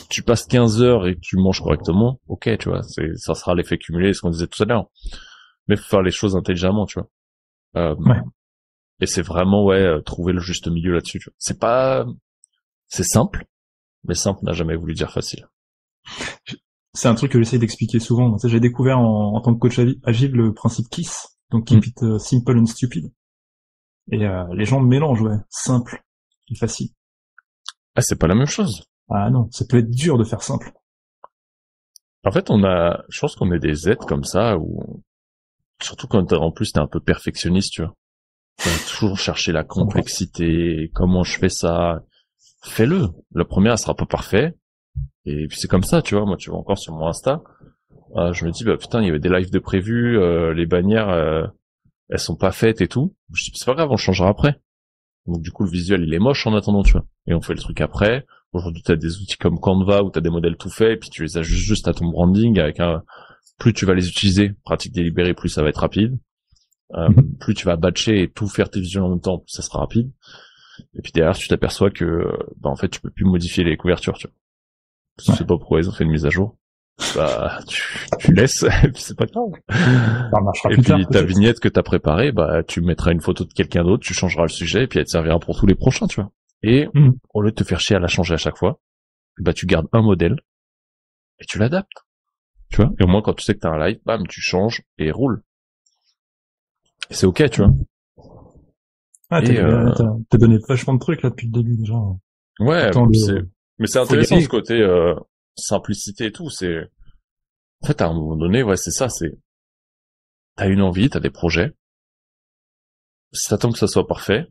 Tu passes 15 heures et que tu manges correctement, ok, tu vois, ça sera l'effet cumulé, ce qu'on disait tout à l'heure. Mais faut faire les choses intelligemment, tu vois. Et c'est vraiment, trouver le juste milieu là-dessus, tu vois. C'est simple, mais simple n'a jamais voulu dire facile. C'est un truc que j'essaie d'expliquer souvent. J'ai découvert en tant que coach agile le principe KISS, donc Keep It Simple and Stupid. Et les gens mélangent, simple et facile. Ah, c'est pas la même chose. Ah non, ça peut être dur de faire simple. En fait, je pense qu'on est des êtres comme ça, où, surtout quand en plus t'es un peu perfectionniste, tu vois. Tu vas toujours chercher la complexité, comment je fais ça. Fais-le. La première, elle sera pas parfait. Et puis c'est comme ça, tu vois. Moi, tu vois, encore sur mon Insta, je me dis, putain, il y avait des lives de prévus, les bannières, elles sont pas faites et tout. Je dis, c'est pas grave, on changera après. Donc du coup, le visuel, il est moche en attendant, tu vois. Et on fait le truc après. Aujourd'hui, t'as des outils comme Canva où t'as des modèles tout faits, et puis tu les ajustes juste à ton branding avec plus tu vas les utiliser, pratique délibérée, plus ça va être rapide. Plus tu vas batcher et tout faire tes visuels en même temps, plus ça sera rapide. Et puis derrière, tu t'aperçois que, en fait, tu peux plus modifier les couvertures, tu vois. Je sais pas pourquoi ils ont fait une mise à jour. Tu laisses, et puis c'est pas grave. Et puis ta vignette que t'as préparée, tu mettras une photo de quelqu'un d'autre, tu changeras le sujet, et puis elle te servira pour tous les prochains, tu vois. Et au lieu de te faire chier à la changer à chaque fois, tu gardes un modèle et tu l'adaptes, tu vois. Et au moins quand tu sais que t'as un live, tu changes et roule. Et c'est ok, tu vois. Ah, t'as donné vachement de trucs là depuis le début déjà. Ouais, mais c'est intéressant ce côté simplicité et tout. C'est en fait à un moment donné, c'est ça. C'est t'as une envie, t'as des projets. Si t'attends que ça soit parfait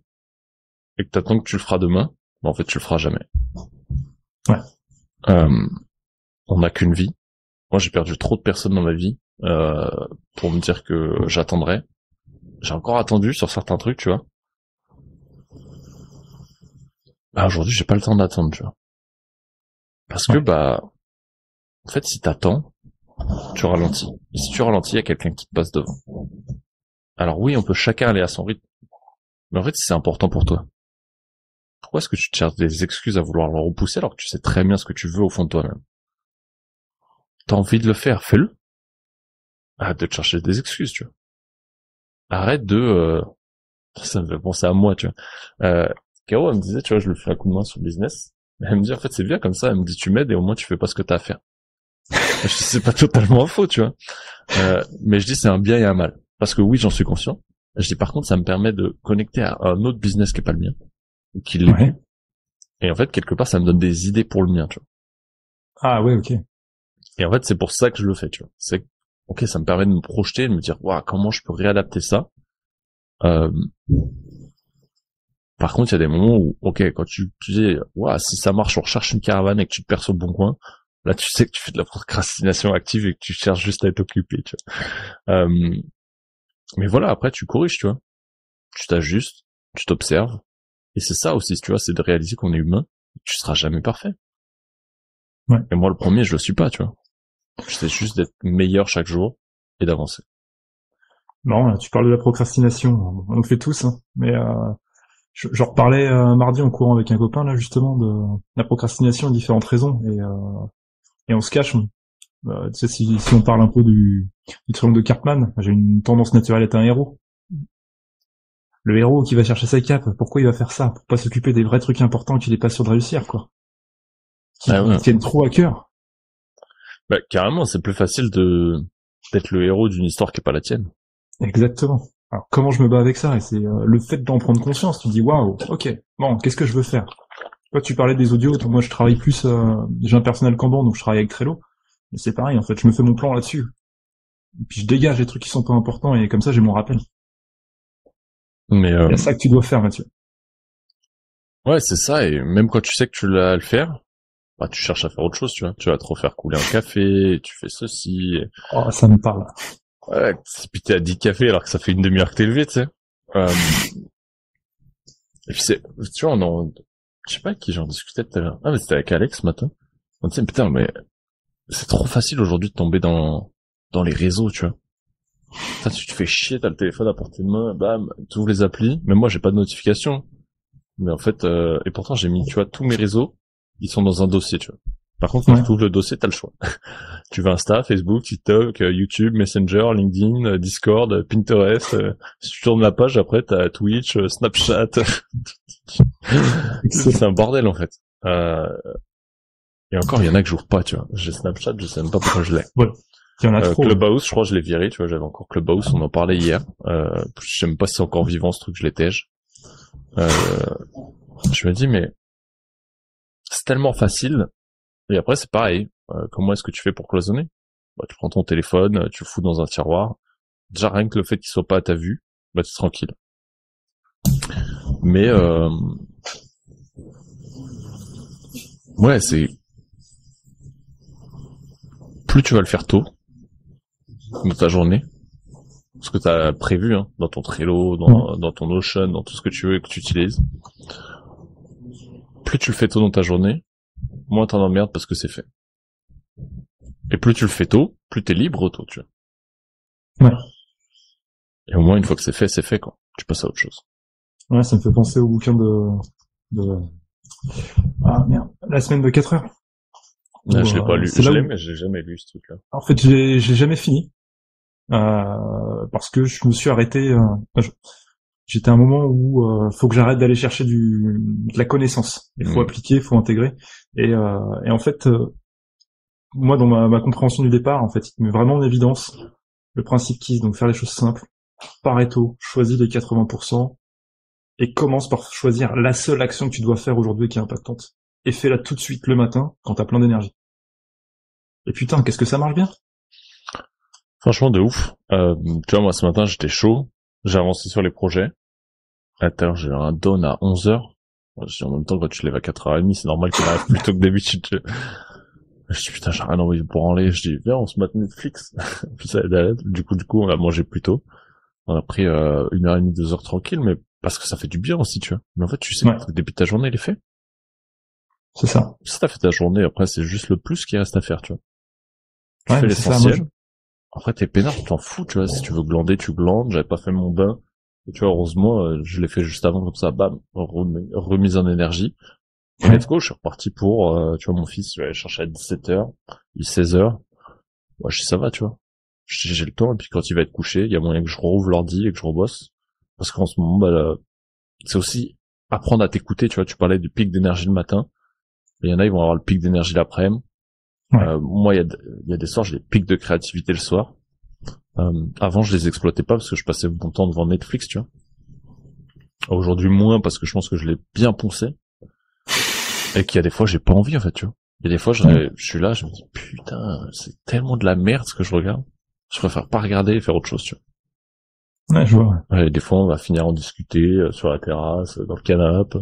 et que t'attends que tu le feras demain, en fait tu le feras jamais. Ouais. On n'a qu'une vie. Moi j'ai perdu trop de personnes dans ma vie pour me dire que j'attendrais. J'ai encore attendu sur certains trucs, tu vois. Aujourd'hui j'ai pas le temps d'attendre, tu vois. Parce que en fait si t'attends, tu ralentis. Et si tu ralentis, il y a quelqu'un qui te passe devant. Alors oui, on peut chacun aller à son rythme. Mais en fait, si c'est important pour toi, pourquoi est-ce que tu te cherches des excuses à vouloir le repousser alors que tu sais très bien ce que tu veux au fond de toi-même? T'as envie de le faire, fais-le. Arrête de te chercher des excuses, tu vois. Arrête de... Ça me fait penser à moi, tu vois. Caro, elle me disait, tu vois, je le fais un coup de main sur le business. Elle me dit, en fait, c'est bien comme ça. Elle me dit, tu m'aides et au moins tu fais pas ce que t'as à faire. Je dis, c'est pas totalement faux, tu vois. Mais je dis, c'est un bien et un mal. Parce que oui, j'en suis conscient. Je dis, par contre, ça me permet de connecter à un autre business qui est pas le mien. Ou qui l'est. Ouais. Et en fait, quelque part, ça me donne des idées pour le mien, tu vois. Ah ouais, ok. Et en fait, c'est pour ça que je le fais, tu vois. C'est ok, ça me permet de me projeter, de me dire, waouh, comment je peux réadapter ça. Par contre, il y a des moments où, ok, quand tu dis, waouh, si ça marche, on recherche une caravane et que tu te perds sur le bon coin, là, tu sais que tu fais de la procrastination active et que tu cherches juste à être occupé, tu vois. Mais voilà, après, tu corriges, tu vois. Tu t'ajustes, tu t'observes. Et c'est ça aussi, tu vois, c'est de réaliser qu'on est humain. Tu seras jamais parfait. Ouais. Et moi, le premier, je le suis pas, tu vois. J'essaie juste d'être meilleur chaque jour et d'avancer. Non, tu parles de la procrastination. On le fait tous, hein. Mais j'en reparlais mardi en courant avec un copain, là, justement, de la procrastination, différentes raisons. Et on se cache. Tu sais, si on parle un peu du triangle de Cartman, j'ai une tendance naturelle à être un héros. Le héros qui va chercher sa cape, pourquoi il va faire ça? Pour pas s'occuper des vrais trucs importants qu'il est pas sûr de réussir, quoi. Qui tiennent trop à cœur. Bah, carrément, c'est plus facile d'être le héros d'une histoire qui est pas la tienne. Exactement. Alors, comment je me bats avec ça? Et c'est le fait d'en prendre conscience. Tu dis, waouh, ok, bon, qu'est-ce que je veux faire? Toi, tu parlais des audios. Moi, je travaille plus, j'ai un personnel Kanban, donc je travaille avec Trello. Mais c'est pareil, en fait, je me fais mon plan là-dessus. Et puis, je dégage les trucs qui sont pas importants, et comme ça, j'ai mon rappel. Mais il y a ça que tu dois faire, Mathieu. Ouais, c'est ça, et même quand tu sais que tu l'as à le faire, bah, tu cherches à faire autre chose, tu vois. Tu vas te refaire couler un café, tu fais ceci. Et... Oh, ça me parle. Ouais, puis t'es à 10 cafés alors que ça fait une demi-heure que t'es levé, tu sais. Et puis tu vois, je sais pas avec qui j'en discutais tout à l'heure. Ah, mais c'était avec Alex ce matin. On disait, putain, mais c'est trop facile aujourd'hui de tomber dans les réseaux, tu vois. Putain, tu te fais chier, t'as le téléphone à portée de main, bam, tu ouvres les applis. Même moi, j'ai pas de notification. Mais en fait, et pourtant, j'ai mis, tu vois, tous mes réseaux, ils sont dans un dossier, tu vois. Par contre, quand tu ouvres le dossier, t'as le choix. Tu vas Insta, Facebook, TikTok, YouTube, Messenger, LinkedIn, Discord, Pinterest. Si tu tournes la page, après, t'as Twitch, Snapchat. C'est un bordel, en fait. Et encore, il y en a que j'ouvre pas, tu vois. J'ai Snapchat, je sais même pas pourquoi je l'ai. Ouais. Il y en a trop. Clubhouse, je crois que je l'ai viré, tu vois, j'avais encore Clubhouse, on en parlait hier. Je sais même pas si c'est encore vivant, ce truc, je l'étège. Je me dis, mais c'est tellement facile. Et après, c'est pareil. Comment est-ce que tu fais pour cloisonner? Bah, tu prends ton téléphone, tu le fous dans un tiroir. Déjà, rien que le fait qu'il soit pas à ta vue, bah, tu es tranquille. Mais, ouais, c'est, plus tu vas le faire tôt, dans ta journée, ce que tu as prévu, hein, dans ton Trello, dans ton Notion, dans tout ce que tu veux et que tu utilises, plus tu le fais tôt dans ta journée, moins t'en emmerdes parce que c'est fait. Et plus tu le fais tôt, plus t'es libre tôt, tu vois. Ouais. Et au moins, une fois que c'est fait, quoi. Tu passes à autre chose. Ouais, ça me fait penser au bouquin ah, merde. La semaine de 4 heures. Là, je l'ai pas lu. Mais j'ai jamais lu ce truc-là. En fait, j'ai jamais fini. Parce que je me suis arrêté, j'étais à un moment où faut que j'arrête d'aller chercher de la connaissance. Il faut appliquer, il faut intégrer. Et en fait, moi, dans ma compréhension du départ, en fait, il met vraiment en évidence le principe KISS, donc faire les choses simples. Pareto, choisis les 80% et commence par choisir la seule action que tu dois faire aujourd'hui qui est impactante. Et fais-la tout de suite le matin quand t'as plein d'énergie. Et putain, qu'est-ce que ça marche bien? Franchement, de ouf. Tu vois, moi, ce matin, j'étais chaud. J'ai avancé sur les projets. Attends, j'ai eu un down à 11h. En même temps, quand tu te lèves à 4h30, c'est normal qu'il arrive plus tôt que d'habitude. Je dis, putain, j'ai rien envie pour enlever. Je dis, viens, on se mate Netflix. Puis ça aide à l'aide. Du coup, on a mangé plus tôt. On a pris 1h30, 2h tranquille, mais parce que ça fait du bien aussi, tu vois. Mais en fait, tu sais que depuis ta journée, il est fait. C'est ça. Si t'as fait ta journée, après, c'est juste le plus qui reste à faire, tu vois. Tu fais l'essentiel. Après, t'es peinard, tu t'en fous, tu vois. Si tu veux glander, tu glandes. J'avais pas fait mon bain. Et tu vois, heureusement, je l'ai fait juste avant, comme ça, bam, remise en énergie. Et let's go, je suis reparti pour, tu vois, mon fils, je vais aller chercher à 17h, il est 16h. Ouais, ça va, tu vois. J'ai le temps, et puis quand il va être couché, il y a moyen que je rouvre l'ordi et que je rebosse. Parce qu'en ce moment, bah, c'est aussi apprendre à t'écouter, tu vois. Tu parlais du pic d'énergie le matin. Il y en a, ils vont avoir le pic d'énergie l'après-midi. Moi, il y a des soirs, j'ai des pics de créativité le soir. Avant, je les exploitais pas parce que je passais mon temps devant Netflix, tu vois. Aujourd'hui, moins parce que je pense que je l'ai bien poncé. Et qu'il y a des fois, j'ai pas envie, en fait, tu vois. Il y a des fois, je suis là, je me dis, putain, c'est tellement de la merde ce que je regarde. je préfère pas regarder et faire autre chose, tu Ouais, je vois. vois. Ouais, des fois, on va finir en discuter sur la terrasse, dans le canapé,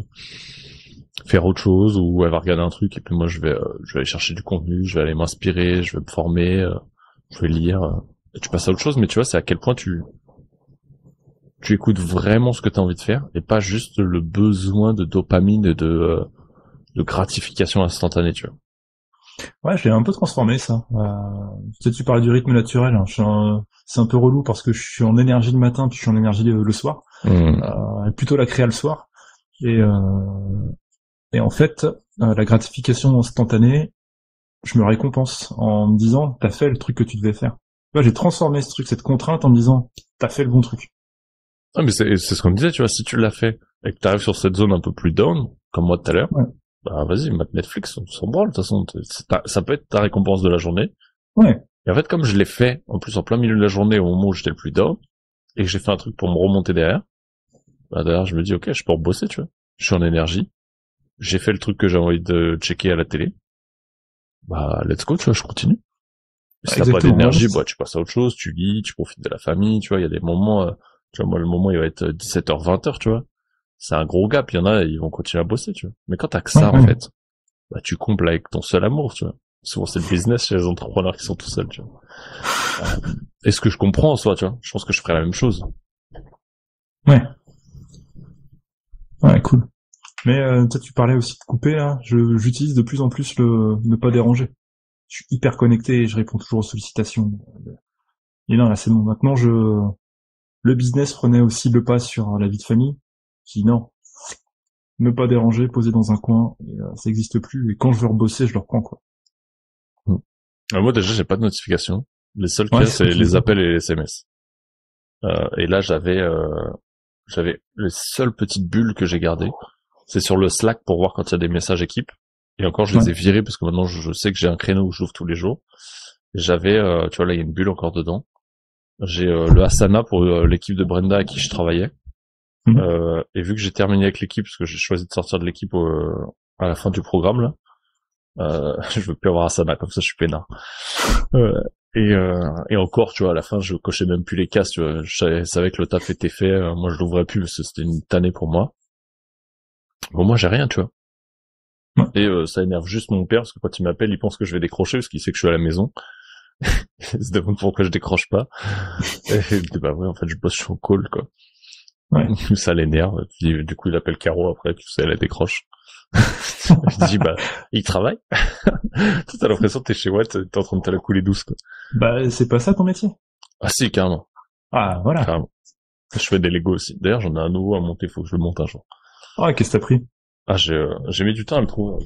faire autre chose, ou elle va regarder un truc, et puis moi, je vais aller chercher du contenu, je vais aller m'inspirer, je vais me former, je vais lire, et tu passes à autre chose, mais tu vois, c'est à quel point tu écoutes vraiment ce que tu as envie de faire, et pas juste le besoin de dopamine et de gratification instantanée, tu vois. Ouais, je l'ai un peu transformé, ça. Tu parlais du rythme naturel, hein. C'est un peu relou parce que je suis en énergie le matin, puis je suis en énergie le soir. Plutôt la créa le soir. Et, et en fait, la gratification instantanée, je me récompense en me disant, t'as fait le truc que tu devais faire. Là, j'ai transformé ce truc, cette contrainte, en me disant, t'as fait le bon truc. Ah, mais c'est ce qu'on me disait, tu vois, si tu l'as fait, et que t'arrives sur cette zone un peu plus down, comme moi tout à l'heure, Ouais. bah vas-y, mate Netflix, on s'en branle, de toute façon, ça peut être ta récompense de la journée. Ouais. Et en fait, comme je l'ai fait, en plus en plein milieu de la journée, au moment où j'étais le plus down, et que j'ai fait un truc pour me remonter derrière, bah derrière, je me dis, ok, je peux rebosser, tu vois. Je suis en énergie. J'ai fait le truc que j'ai envie de checker à la télé. Bah, let's go, tu vois, je continue. Et si t'as pas d'énergie, bah, tu passes à autre chose, tu lis, tu profites de la famille, tu vois, il y a des moments, tu vois, moi, le moment, il va être 17h, 20h, tu vois. C'est un gros gap, il y en a, ils vont continuer à bosser, tu vois. Mais quand t'as que ça, en fait, bah, tu combles avec ton seul amour, tu vois. Souvent, c'est le business chez les entrepreneurs qui sont tout seuls, tu vois. Et ce que je comprends en soi, tu vois, je pense que je ferais la même chose. Ouais. Ouais, cool. Mais toi, tu parlais aussi de couper, là. J'utilise de plus en plus le ne pas déranger. Je suis hyper connecté et je réponds toujours aux sollicitations. Et non, là, c'est bon. Maintenant, le business prenait aussi le pas sur la vie de famille. Je dis non. Ne pas déranger, poser dans un coin, et ça existe plus. Et quand je veux rebosser, je le reprends, quoi. Moi, déjà, j'ai pas de notification. Les seuls qu'il y a, c'est ce que je les disais. appels et les SMS. Et là, j'avais les seules petites bulles que j'ai gardées. C'est sur le Slack pour voir quand il y a des messages équipes. Et encore, je les ai virés parce que maintenant, je sais que j'ai un créneau où j'ouvre tous les jours. J'avais, tu vois, là, il y a une bulle encore dedans. J'ai le Asana pour l'équipe de Brenda à qui je travaillais. Et vu que j'ai terminé avec l'équipe, parce que j'ai choisi de sortir de l'équipe à la fin du programme, là, je veux plus avoir Asana, comme ça je suis peinard. Et encore, tu vois, à la fin, je cochais même plus les cases, tu vois. Je savais que le taf était fait, moi je l'ouvrais plus parce que c'était une tannée pour moi. Bon, moi j'ai rien, tu vois. Et ça énerve juste mon père, parce que quand il m'appelle, il pense que je vais décrocher, parce qu'il sait que je suis à la maison. Il se demande pourquoi je décroche pas. Et il me dit, bah ouais, en fait, je bosse, je suis en call, quoi. Ouais. Ça l'énerve. Puis, du coup, il appelle Caro après, tu sais, elle la décroche. Je dis, bah, il travaille. T'as l'impression que t'es chez Watt, t'es en train de te la couler douce, quoi. Bah, c'est pas ça ton métier. Ah si, carrément. Ah, voilà. Carrément. Je fais des Lego aussi. D'ailleurs, j'en ai un nouveau à monter, faut que je le monte un jour. Ah, qu'est-ce que t'as pris? Ah, j'ai mis du temps à le trouver.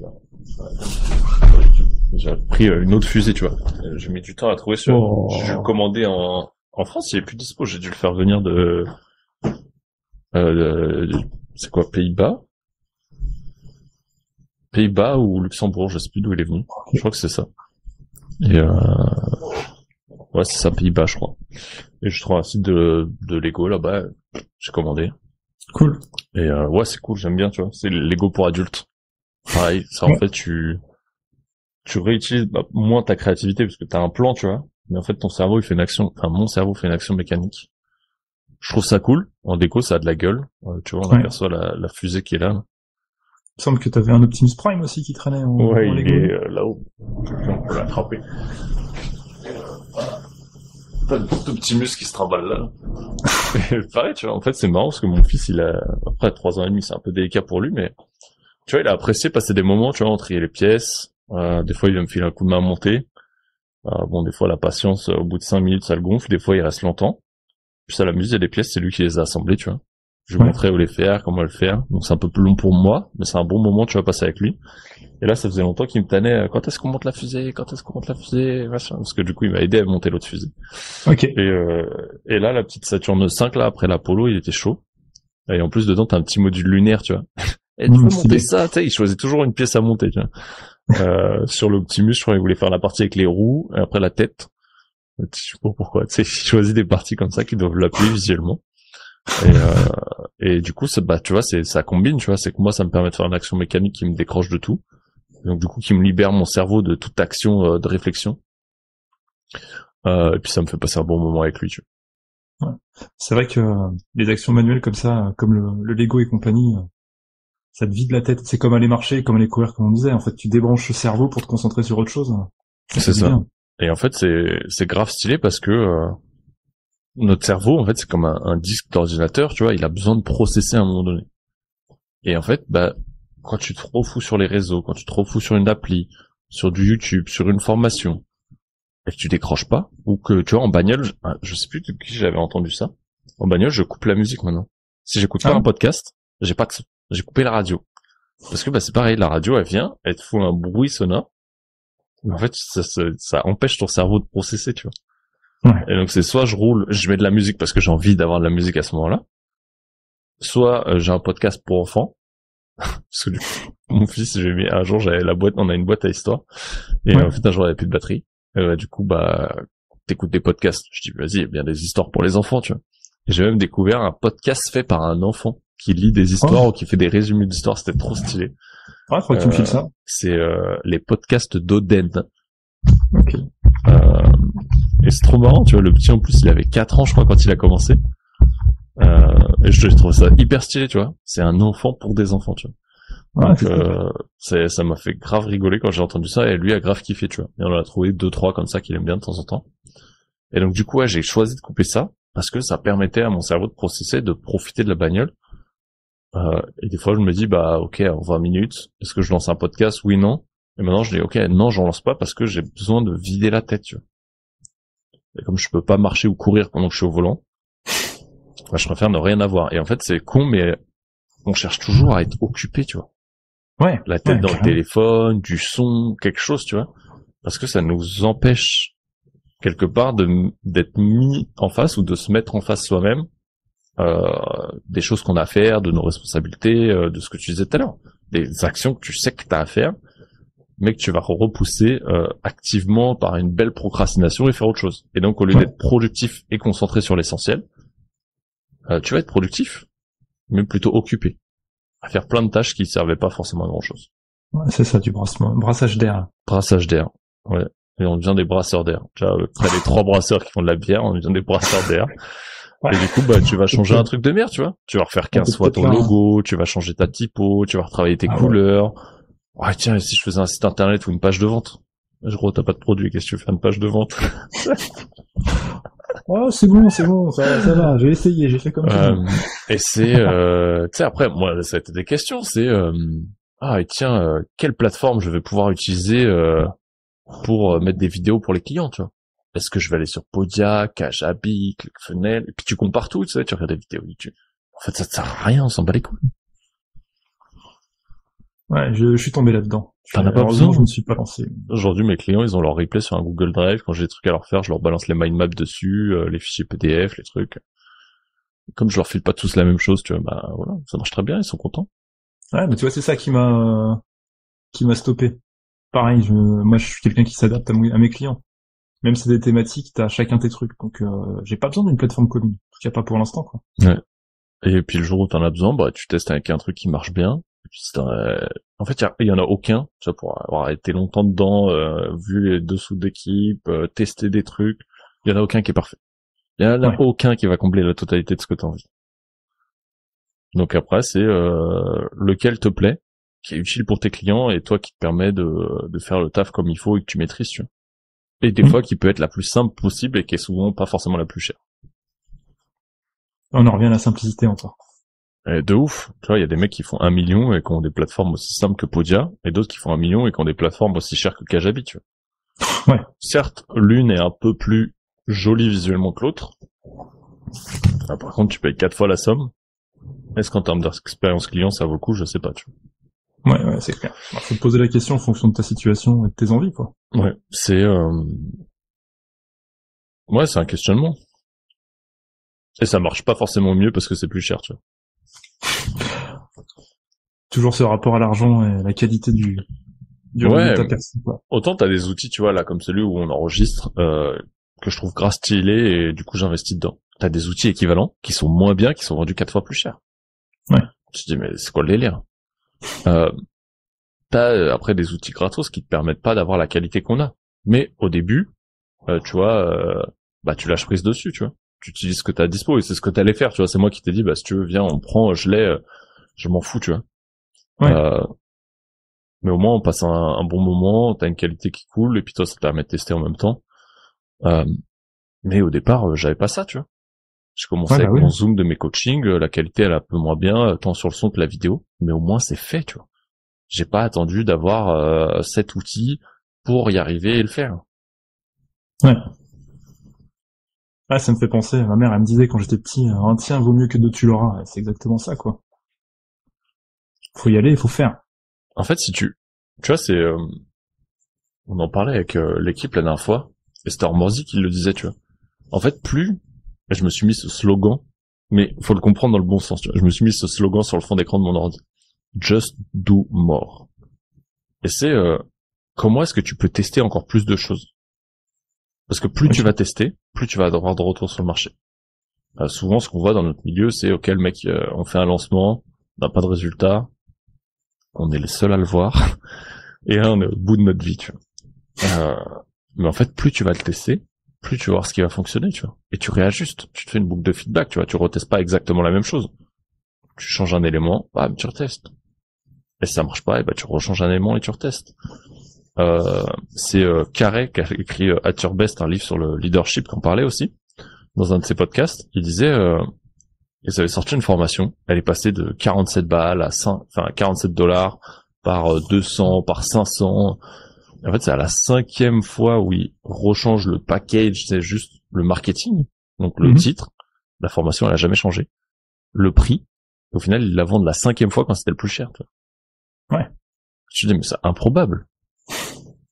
J'ai pris une autre fusée, tu vois. J'ai mis du temps à trouver sur. Oh. J'ai dû le commander en France, il est plus dispo. J'ai dû le faire venir c'est quoi, Pays-Bas ou Luxembourg, je sais plus d'où il est venu. Okay. Je crois que c'est ça. Et ouais, c'est ça, Pays-Bas, je crois. Et je trouve un site de Lego là-bas. J'ai commandé. Cool. Et ouais, c'est cool, j'aime bien, tu vois. C'est Lego pour adultes. Pareil, ça en fait, tu réutilises moins ta créativité parce que t'as un plan, tu vois. Mais en fait, ton cerveau, il fait une action. Enfin, mon cerveau fait une action mécanique. Je trouve ça cool. En déco, ça a de la gueule. Tu vois, on aperçoit la fusée qui est là. Il me semble que t'avais un Optimus Prime aussi qui traînait en Ouais, Lego. il est là-haut. On peut l'attraper. T'as le petit Optimus qui se trimballe là. Et pareil, tu vois, en fait, c'est marrant parce que mon fils, il a, après 3 ans et demi, c'est un peu délicat pour lui, mais tu vois, il a apprécié passer des moments, tu vois, entre trier les pièces. Des fois, il va me filer un coup de main à monter. Bon, des fois, la patience, au bout de 5 minutes, ça le gonfle. Des fois, il reste longtemps. Puis ça l'amuse, il y a des pièces, c'est lui qui les a assemblées, tu vois. Je lui montrais où les faire, comment le faire. Donc c'est un peu plus long pour moi, mais c'est un bon moment, tu vas passer avec lui. Et là, ça faisait longtemps qu'il me tannait, quand est-ce qu'on monte la fusée, machin. Parce que du coup, il m'a aidé à monter l'autre fusée. Ok. Et là, la petite Saturne 5, là, après l'Apollo, il était chaud. Et en plus, dedans, t'as un petit module lunaire, tu vois. Et tu peux monter ça, tu sais, il choisit toujours une pièce à monter, tu vois. Sur l'Optimus, je crois qu'il voulait faire la partie avec les roues, et après la tête. Je sais pas pourquoi, tu sais, il choisit des parties comme ça qui doivent l'appeler visuellement. Et du coup, bah, tu vois, ça combine, tu vois, c'est que moi, ça me permet de faire une action mécanique qui me décroche de tout. Donc, du coup, qui me libère mon cerveau de toute action de réflexion. Et puis ça me fait passer un bon moment avec lui, tu Ouais. C'est vrai que les actions manuelles comme ça, comme le Lego et compagnie, ça te vide la tête. C'est comme aller marcher, comme aller courir, comme on disait. En fait, tu débranches le cerveau pour te concentrer sur autre chose. vois. Ça C'est fait du ça. bien. Et en fait, c'est grave stylé parce que notre cerveau, en fait, c'est comme un disque d'ordinateur, tu vois, il a besoin de processer à un moment donné. Et en fait, bah, quand tu te refous sur les réseaux, quand tu te refous sur une appli, sur du YouTube, sur une formation, et que tu décroches pas, ou que, tu vois, en bagnole, je sais plus de qui j'avais entendu ça, en bagnole, je coupe la musique maintenant. Si j'écoute pas Ah un ouais. podcast, j'ai pas de son. J'ai coupé la radio. Parce que, bah, c'est pareil, la radio, elle vient, elle te fout un bruit sonore, mais en fait, ça empêche ton cerveau de processer, tu vois. Ouais. Et donc, c'est soit je roule, je mets de la musique parce que j'ai envie d'avoir de la musique à ce moment-là, soit j'ai un podcast pour enfants, parce que du coup, mon fils, j'ai mis un jour, j'avais la boîte, on a une boîte à histoire, et Ouais. en fait un jour il n'y avait plus de batterie. Du coup, bah, t'écoutes des podcasts. Je dis vas-y, il y a bien des histoires pour les enfants, tu vois. Et j'ai même découvert un podcast fait par un enfant qui lit des histoires Oh. ou qui fait des résumés d'histoires. C'était trop stylé. Ouais, faudrait que tu me files ça. C'est les podcasts d'Oden. Ok. Euh, et c'est trop marrant, tu vois. Le petit en plus, il avait 4 ans, je crois, quand il a commencé. Et je trouve ça hyper stylé, tu vois. C'est un enfant pour des enfants, tu vois. Ouais, Donc c'est cool. ça m'a fait grave rigoler quand j'ai entendu ça et lui a grave kiffé, tu vois. Et on en a trouvé 2-3 comme ça qu'il aime bien de temps en temps. Et donc du coup, ouais, j'ai choisi de couper ça parce que ça permettait à mon cerveau de processer, de profiter de la bagnole. Et des fois, je me dis bah ok, en 20 minutes, est-ce que je lance un podcast? Oui, non. Et maintenant, je dis ok, non, j'en lance pas parce que j'ai besoin de vider la tête, tu vois. Et comme je peux pas marcher ou courir pendant que je suis au volant, bah, je préfère ne rien avoir. Et en fait, c'est con, mais on cherche toujours à être occupé, tu vois. Ouais. La tête Ouais, dans le carrément. téléphone, du son, quelque chose, tu vois. Parce que ça nous empêche quelque part d'être mis en face ou de se mettre en face soi-même euh, des choses qu'on a à faire, de nos responsabilités, de ce que tu disais tout à l'heure, des actions que tu sais que tu as à faire, mais que tu vas repousser activement par une belle procrastination et faire autre chose. Et donc au lieu Ouais. d'être productif et concentré sur l'essentiel, tu vas être productif, mais plutôt occupé, à faire plein de tâches qui servaient pas forcément à grand chose. Ouais, c'est ça, du brassage d'air. Brassage d'air. Ouais. Et on devient des brasseurs d'air. Tu vois, après les 3 brasseurs qui font de la bière, on devient des brasseurs d'air. Ouais. Et du coup, bah, tu vas changer un Peut-être, truc de merde, tu vois. Tu vas refaire on 15 peut fois peut-être ton faire logo, tu vas changer ta typo, tu vas retravailler tes Ah ouais. couleurs. Ouais, tiens, et si je faisais un site internet ou une page de vente? Gros, t'as pas de produit, qu'est-ce que tu veux faire une page de vente? Oh, c'est bon, ça va, j'ai essayé, j'ai fait comme tout le monde. Et c'est, tu sais, après, moi, ça a été des questions, c'est, ah, et tiens, quelle plateforme je vais pouvoir utiliser, pour mettre des vidéos pour les clients, tu vois. Est-ce que je vais aller sur Podia, Kajabi, ClickFunnels, et puis tu compares tout, tu sais, tu regardes des vidéos YouTube. En fait, ça te sert à rien, on s'en bat les couilles. Ouais, je suis tombé là-dedans. T'en as pas Heureusement, je besoin. me suis pas lancé. Aujourd'hui, mes clients, ils ont leur replay sur un Google Drive. Quand j'ai des trucs à leur faire, je leur balance les mind maps dessus, les fichiers PDF, les trucs. Comme je leur file pas tous la même chose, tu vois, bah voilà, ça marche très bien, ils sont contents. Ouais, mais tu vois, c'est ça qui m'a stoppé. Pareil, moi, je suis quelqu'un qui s'adapte à mes clients. Même si c'est des thématiques, t'as chacun tes trucs. Donc, j'ai pas besoin d'une plateforme commune. En tout cas, pas pour l'instant, quoi. Ouais. Et puis le jour où t'en as besoin, bah tu testes avec un truc qui marche bien. Et puis en fait, il y en a aucun, tu vois, pour avoir été longtemps dedans, vu les dessous d'équipe, tester des trucs, il y en a aucun qui est parfait. Il y en a Ouais. aucun qui va combler la totalité de ce que t'as envie. Donc après, c'est lequel te plaît, qui est utile pour tes clients et toi qui te permet de faire le taf comme il faut et que tu maîtrises, tu vois. Et des Mm. fois qui peut être la plus simple possible et qui est souvent pas forcément la plus chère. On en revient à la simplicité encore. Et de ouf, tu vois, il y a des mecs qui font 1 million et qui ont des plateformes aussi simples que Podia, et d'autres qui font 1 million et qui ont des plateformes aussi chères que Kajabi, tu vois. Ouais. Certes, l'une est un peu plus jolie visuellement que l'autre. Ah, par contre, tu payes 4 fois la somme. Est-ce qu'en termes d'expérience client, ça vaut le coup? Je sais pas, tu Ouais, c'est clair. Alors, faut te poser la question en fonction de ta situation et de tes envies, quoi. vois. Ouais, ouais, c'est un questionnement. Et ça marche pas forcément mieux parce que c'est plus cher, tu vois. Toujours ce rapport à l'argent et la qualité du Ouais, résultat perçu, quoi. autant t'as des outils, tu vois, là, comme celui où on enregistre, que je trouve grave stylé et du coup j'investis dedans. T'as des outils équivalents qui sont moins bien, qui sont vendus 4 fois plus cher. Ouais. Tu te dis, mais c'est quoi le délire? T'as après des outils gratos qui te permettent pas d'avoir la qualité qu'on a. Mais au début, tu vois, bah tu lâches prise dessus, tu vois. Tu utilises ce que t'as à dispo et c'est ce que t'allais faire, tu vois. C'est moi qui t'ai dit, bah si tu veux, viens, on prend, je l'ai, je m'en fous, tu vois. Ouais. Mais au moins on passe un bon moment, t'as une qualité qui coule et puis toi ça te permet de tester en même temps. Mais au départ, j'avais pas ça, tu vois. Je commençais Ouais, bah avec oui. mon zoom de mes coachings, la qualité elle est un peu moins bien, tant sur le son que la vidéo, mais au moins c'est fait, tu vois. J'ai pas attendu d'avoir cet outil pour y arriver et le faire. Ouais. Ah, ça me fait penser, ma mère, elle me disait quand j'étais petit, un tien vaut mieux que deux tu l'auras. Et c'est exactement ça, quoi. Faut y aller, il faut faire. En fait, si tu vois, c'est, on en parlait avec l'équipe la dernière fois, et c'était Ormorzy qui le disait, tu vois. En fait, je me suis mis ce slogan, mais faut le comprendre dans le bon sens, tu vois. Je me suis mis ce slogan sur le fond d'écran de mon ordi. Just do more. Et c'est, comment est-ce que tu peux tester encore plus de choses? Parce que plus tu Ok. vas tester, plus tu vas avoir de retour sur le marché. Souvent, ce qu'on voit dans notre milieu, c'est, ok, le mec, on fait un lancement, on n'a pas de résultat, on est les seuls à le voir, et là, on est au bout de notre vie, tu vois. Mais en fait, plus tu vas le tester, plus tu vas voir ce qui va fonctionner, tu vois. Et tu réajustes. Tu te fais une boucle de feedback, tu vois. Tu retestes pas exactement la même chose. Tu changes un élément, bam, tu retestes. Et si ça marche pas, et bah, tu rechanges un élément et tu retestes. C'est Carré qui a écrit At Your Best, un livre sur le leadership qu'on parlait aussi, dans un de ses podcasts. Il disait, ils avaient sorti une formation. Elle est passée de 47 balles à 47 dollars par 200, par 500. En fait, c'est à la 5e fois où ils rechangent le package, c'est juste le marketing, donc le Mhm. titre. La formation, elle a jamais changé. Le prix, au final, ils la vendent la 5e fois quand c'était le plus cher. Tu vois. Ouais. Je me dis, mais c'est improbable.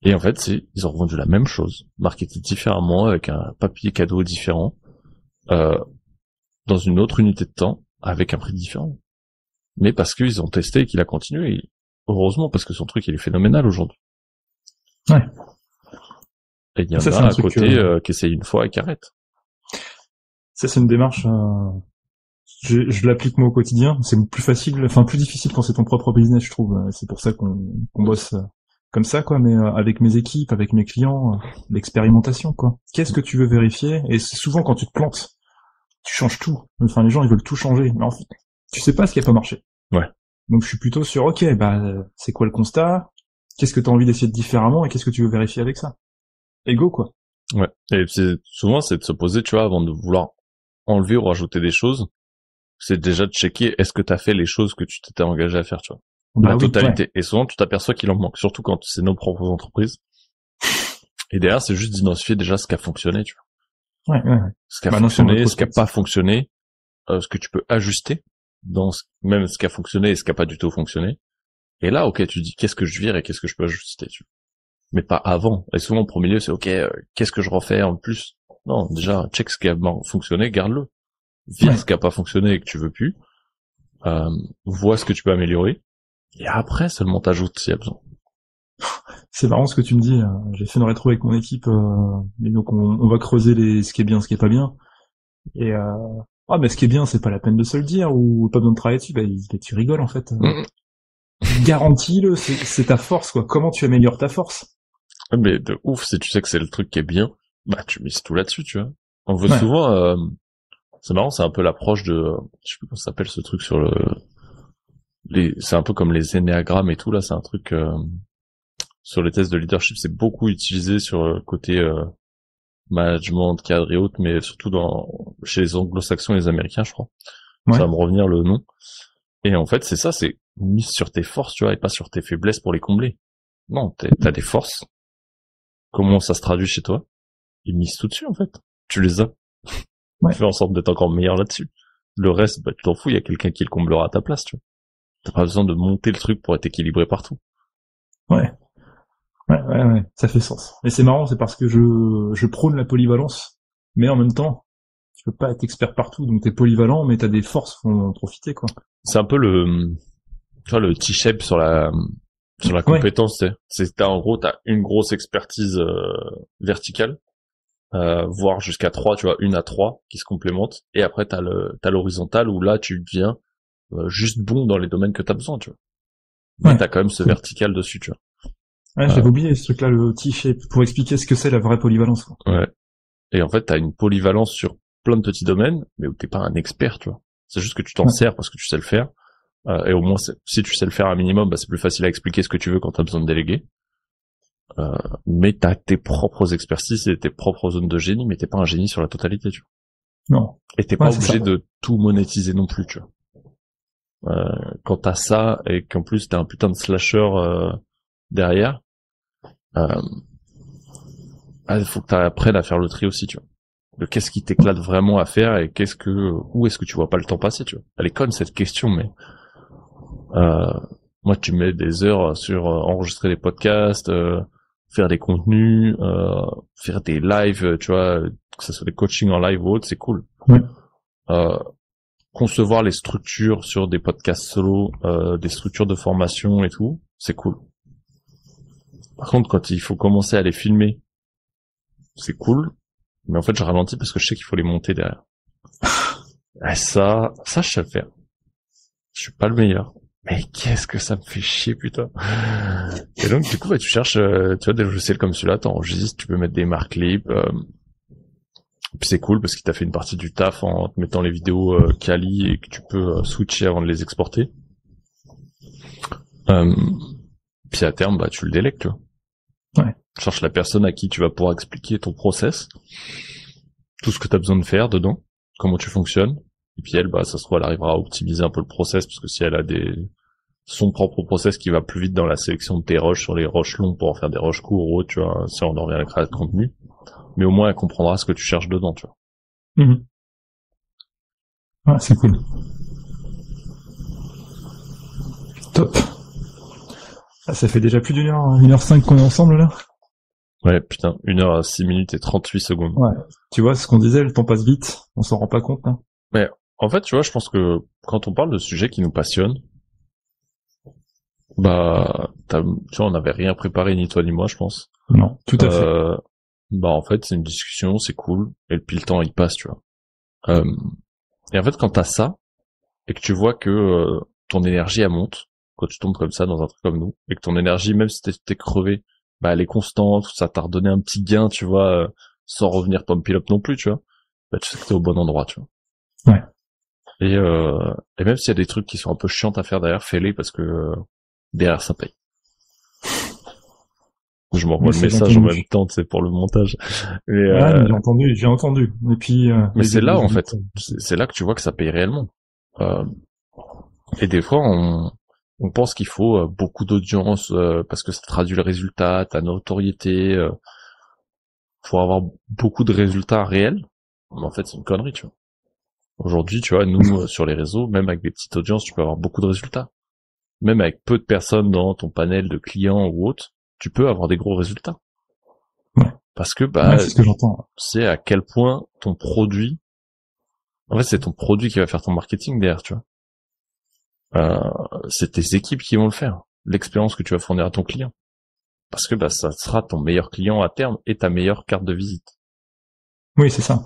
Et en fait, ils ont revendu la même chose, marketé différemment, avec un papier cadeau différent, euh, dans une autre unité de temps, avec un prix différent. Mais parce qu'ils ont testé et qu'il a continué. Et heureusement, parce que son truc, il est phénoménal aujourd'hui. Ouais. Et il y en Ça, c'est a un à truc, côté qui essayent une fois et qui arrêtent. ça, c'est une démarche, je l'applique moi au quotidien. C'est plus facile, enfin, plus difficile quand c'est ton propre business, je trouve. C'est pour ça qu'on bosse comme ça, quoi, mais avec mes équipes, avec mes clients, l'expérimentation, quoi. Qu'est-ce que tu veux vérifier? Et c'est souvent quand tu te plantes, tu changes tout. Enfin, les gens, ils veulent tout changer. Mais en fait, tu sais pas ce qui a pas marché. Ouais. Donc, je suis plutôt sur, ok, bah, c'est quoi le constat? Qu'est-ce que tu as envie d'essayer de différemment et qu'est-ce que tu veux vérifier avec ça? Et go, quoi. Ouais. Et souvent, c'est de se poser, tu vois, avant de vouloir enlever ou rajouter des choses, c'est déjà de checker est-ce que t'as fait les choses que tu t'étais engagé à faire, tu vois. Bah La oui, ouais. totalité. Et souvent, tu t'aperçois qu'il en manque, surtout quand c'est nos propres entreprises. Et derrière, c'est juste d'identifier déjà ce qui a fonctionné, tu vois. Ouais, ouais, ouais. Ce qui a Bah non, c'est en fonctionné, ce qui a rétrospective. pas fonctionné, ce que tu peux ajuster dans même ce qui a fonctionné et ce qui a pas du tout fonctionné. Et là, ok, tu dis qu'est-ce que je vire et qu'est-ce que je peux ajuster, tu vois. Mais pas avant. Et souvent, au premier lieu, c'est ok, qu'est-ce que je refais en plus? Non, déjà, check ce qui a fonctionné, garde-le. Vire Ouais. ce qui a pas fonctionné et que tu veux plus. Vois ce que tu peux améliorer. Et après, seulement t'ajoutes s'il y a besoin. C'est marrant ce que tu me dis. J'ai fait une rétro avec mon équipe, et donc on va creuser ce qui est bien, ce qui est pas bien. Et ah, mais ce qui est bien, c'est pas la peine de se le dire ou pas besoin de travailler dessus. Bah, tu rigoles en fait. Garantis-le, c'est ta force, quoi. Comment tu améliores ta force? Mais de ouf, si tu sais que c'est le truc qui est bien, bah tu mises tout là-dessus, tu vois. On veut Ouais. souvent, c'est marrant, c'est un peu l'approche de, je sais plus comment ça s'appelle ce truc sur c'est un peu comme les énéagrammes et tout là, c'est un truc sur les tests de leadership, c'est beaucoup utilisé sur le côté management, cadre et autres, mais surtout chez les anglo-saxons et les américains, je crois. Ça Ouais. va me revenir le nom. Et en fait, c'est ça, c'est mise sur tes forces, tu vois, et pas sur tes faiblesses pour les combler. Non, t'as des forces. Comment ça se traduit chez toi? Ils misent tout dessus, en fait. Tu les as. Ouais. Tu fais en sorte d'être encore meilleur là-dessus. Le reste, bah, tu t'en fous, il y a quelqu'un qui le comblera à ta place, tu vois. T'as pas besoin de monter le truc pour être équilibré partout. Ouais. Ouais, ouais, ouais. Ça fait sens. Et c'est marrant, c'est parce que je prône la polyvalence, mais en même temps, tu peux pas être expert partout, donc t'es polyvalent, mais t'as des forces, faut en profiter, quoi. C'est un peu tu vois, le T-shape sur la Ouais. compétence, tu sais. En gros, t'as une grosse expertise, verticale, voire jusqu'à 3, tu vois, 1 à 3 qui se complémentent. Et après, t'as l'horizontal où là, tu deviens juste bon dans les domaines que t'as besoin, tu vois. Mais Ouais. t'as quand même ce vertical dessus, tu vois. Ouais, j'avais oublié ce truc-là, le T-shape, pour expliquer ce que c'est la vraie polyvalence, quoi. Ouais. Et en fait, t'as une polyvalence sur plein de petits domaines, mais où t'es pas un expert, tu vois. C'est juste que tu t'en sers parce que tu sais le faire. Et au moins, si tu sais le faire un minimum, bah, c'est plus facile à expliquer ce que tu veux quand t'as besoin de déléguer. Mais t'as tes propres expertises et tes propres zones de génie, mais t'es pas un génie sur la totalité, tu vois. Non. Et t'es pas obligé de tout monétiser non plus, tu vois. Quand t'as ça et qu'en plus t'as un putain de slasher derrière, il faut que t'apprennes à faire le tri aussi, tu vois. De qu'est-ce qui t'éclate vraiment à faire et où est-ce que tu vois pas le temps passer, tu vois. Elle est conne cette question, mais moi tu mets des heures sur enregistrer des podcasts, faire des contenus, faire des lives, tu vois, que ce soit des coachings en live ou autre, c'est cool. Ouais. Concevoir les structures sur des podcasts solo, des structures de formation et tout, c'est cool. Par contre, quand il faut commencer à les filmer, c'est cool, mais en fait, je ralentis parce que je sais qu'il faut les monter derrière. Et ça, je sais le faire. Je suis pas le meilleur. Mais qu'est-ce que ça me fait chier, putain. Et donc, du coup, tu cherches, tu vois, des logiciels comme celui-là, t'enregistres, tu peux mettre des marques clips, puis c'est cool parce qu'il t'a fait une partie du taf en te mettant les vidéos quali et que tu peux switcher avant de les exporter. Puis à terme, bah tu le délègues, tu vois. Ouais. Tu cherches la personne à qui tu vas pouvoir expliquer ton process, tout ce que tu as besoin de faire dedans, comment tu fonctionnes. Et puis elle, bah ça se trouve, elle arrivera à optimiser un peu le process parce que si elle a son propre process qui va plus vite dans la sélection de tes rushs sur les rushs longs pour en faire des rushs courts ou autre, tu vois, si on en revient à la création de contenu. Mais au moins elle comprendra ce que tu cherches dedans, tu vois. Mmh. Ouais, c'est cool. Top. Ah, ça fait déjà plus d'une heure, 1h05 qu'on est ensemble, là. Ouais, putain, 1h6 et 38 secondes. Ouais. Tu vois, ce qu'on disait, le temps passe vite, on s'en rend pas compte, là. Mais, en fait, tu vois, je pense que quand on parle de sujets qui nous passionnent, bah, tu vois, on n'avait rien préparé, ni toi ni moi, je pense. Non, tout à fait. Bah, en fait, c'est une discussion, c'est cool, et puis le temps, il passe, tu vois. Et en fait, quand t'as ça, et que tu vois que ton énergie, elle monte, quand tu tombes comme ça dans un truc comme nous, et que ton énergie, même si t'es crevé, bah, elle est constante, ça t'a redonné un petit gain, tu vois, sans revenir pump up non plus, tu vois. Bah, tu sais que t'es au bon endroit, tu vois. Ouais. Et même s'il y a des trucs qui sont un peu chiants à faire derrière, fais-les parce que derrière ça paye. Je m'envoie le message en même temps, c'est pour le montage. Mais, j'ai entendu. Et puis, mais c'est là, en fait. C'est là que tu vois que ça paye réellement. Et des fois, on pense qu'il faut beaucoup d'audience parce que ça traduit le résultat, ta notoriété, pour avoir beaucoup de résultats réels. Mais en fait, c'est une connerie, tu vois. Aujourd'hui, tu vois, nous, sur les réseaux, même avec des petites audiences, tu peux avoir beaucoup de résultats. Même avec peu de personnes dans ton panel de clients ou autres, tu peux avoir des gros résultats. Ouais. Parce que, bah, ouais, c'est ce que j'entends. C'est à quel point ton produit, en fait, c'est ton produit qui va faire ton marketing derrière, tu vois. C'est tes équipes qui vont le faire. L'expérience que tu vas fournir à ton client. Parce que, bah, ça sera ton meilleur client à terme et ta meilleure carte de visite. Oui, c'est ça.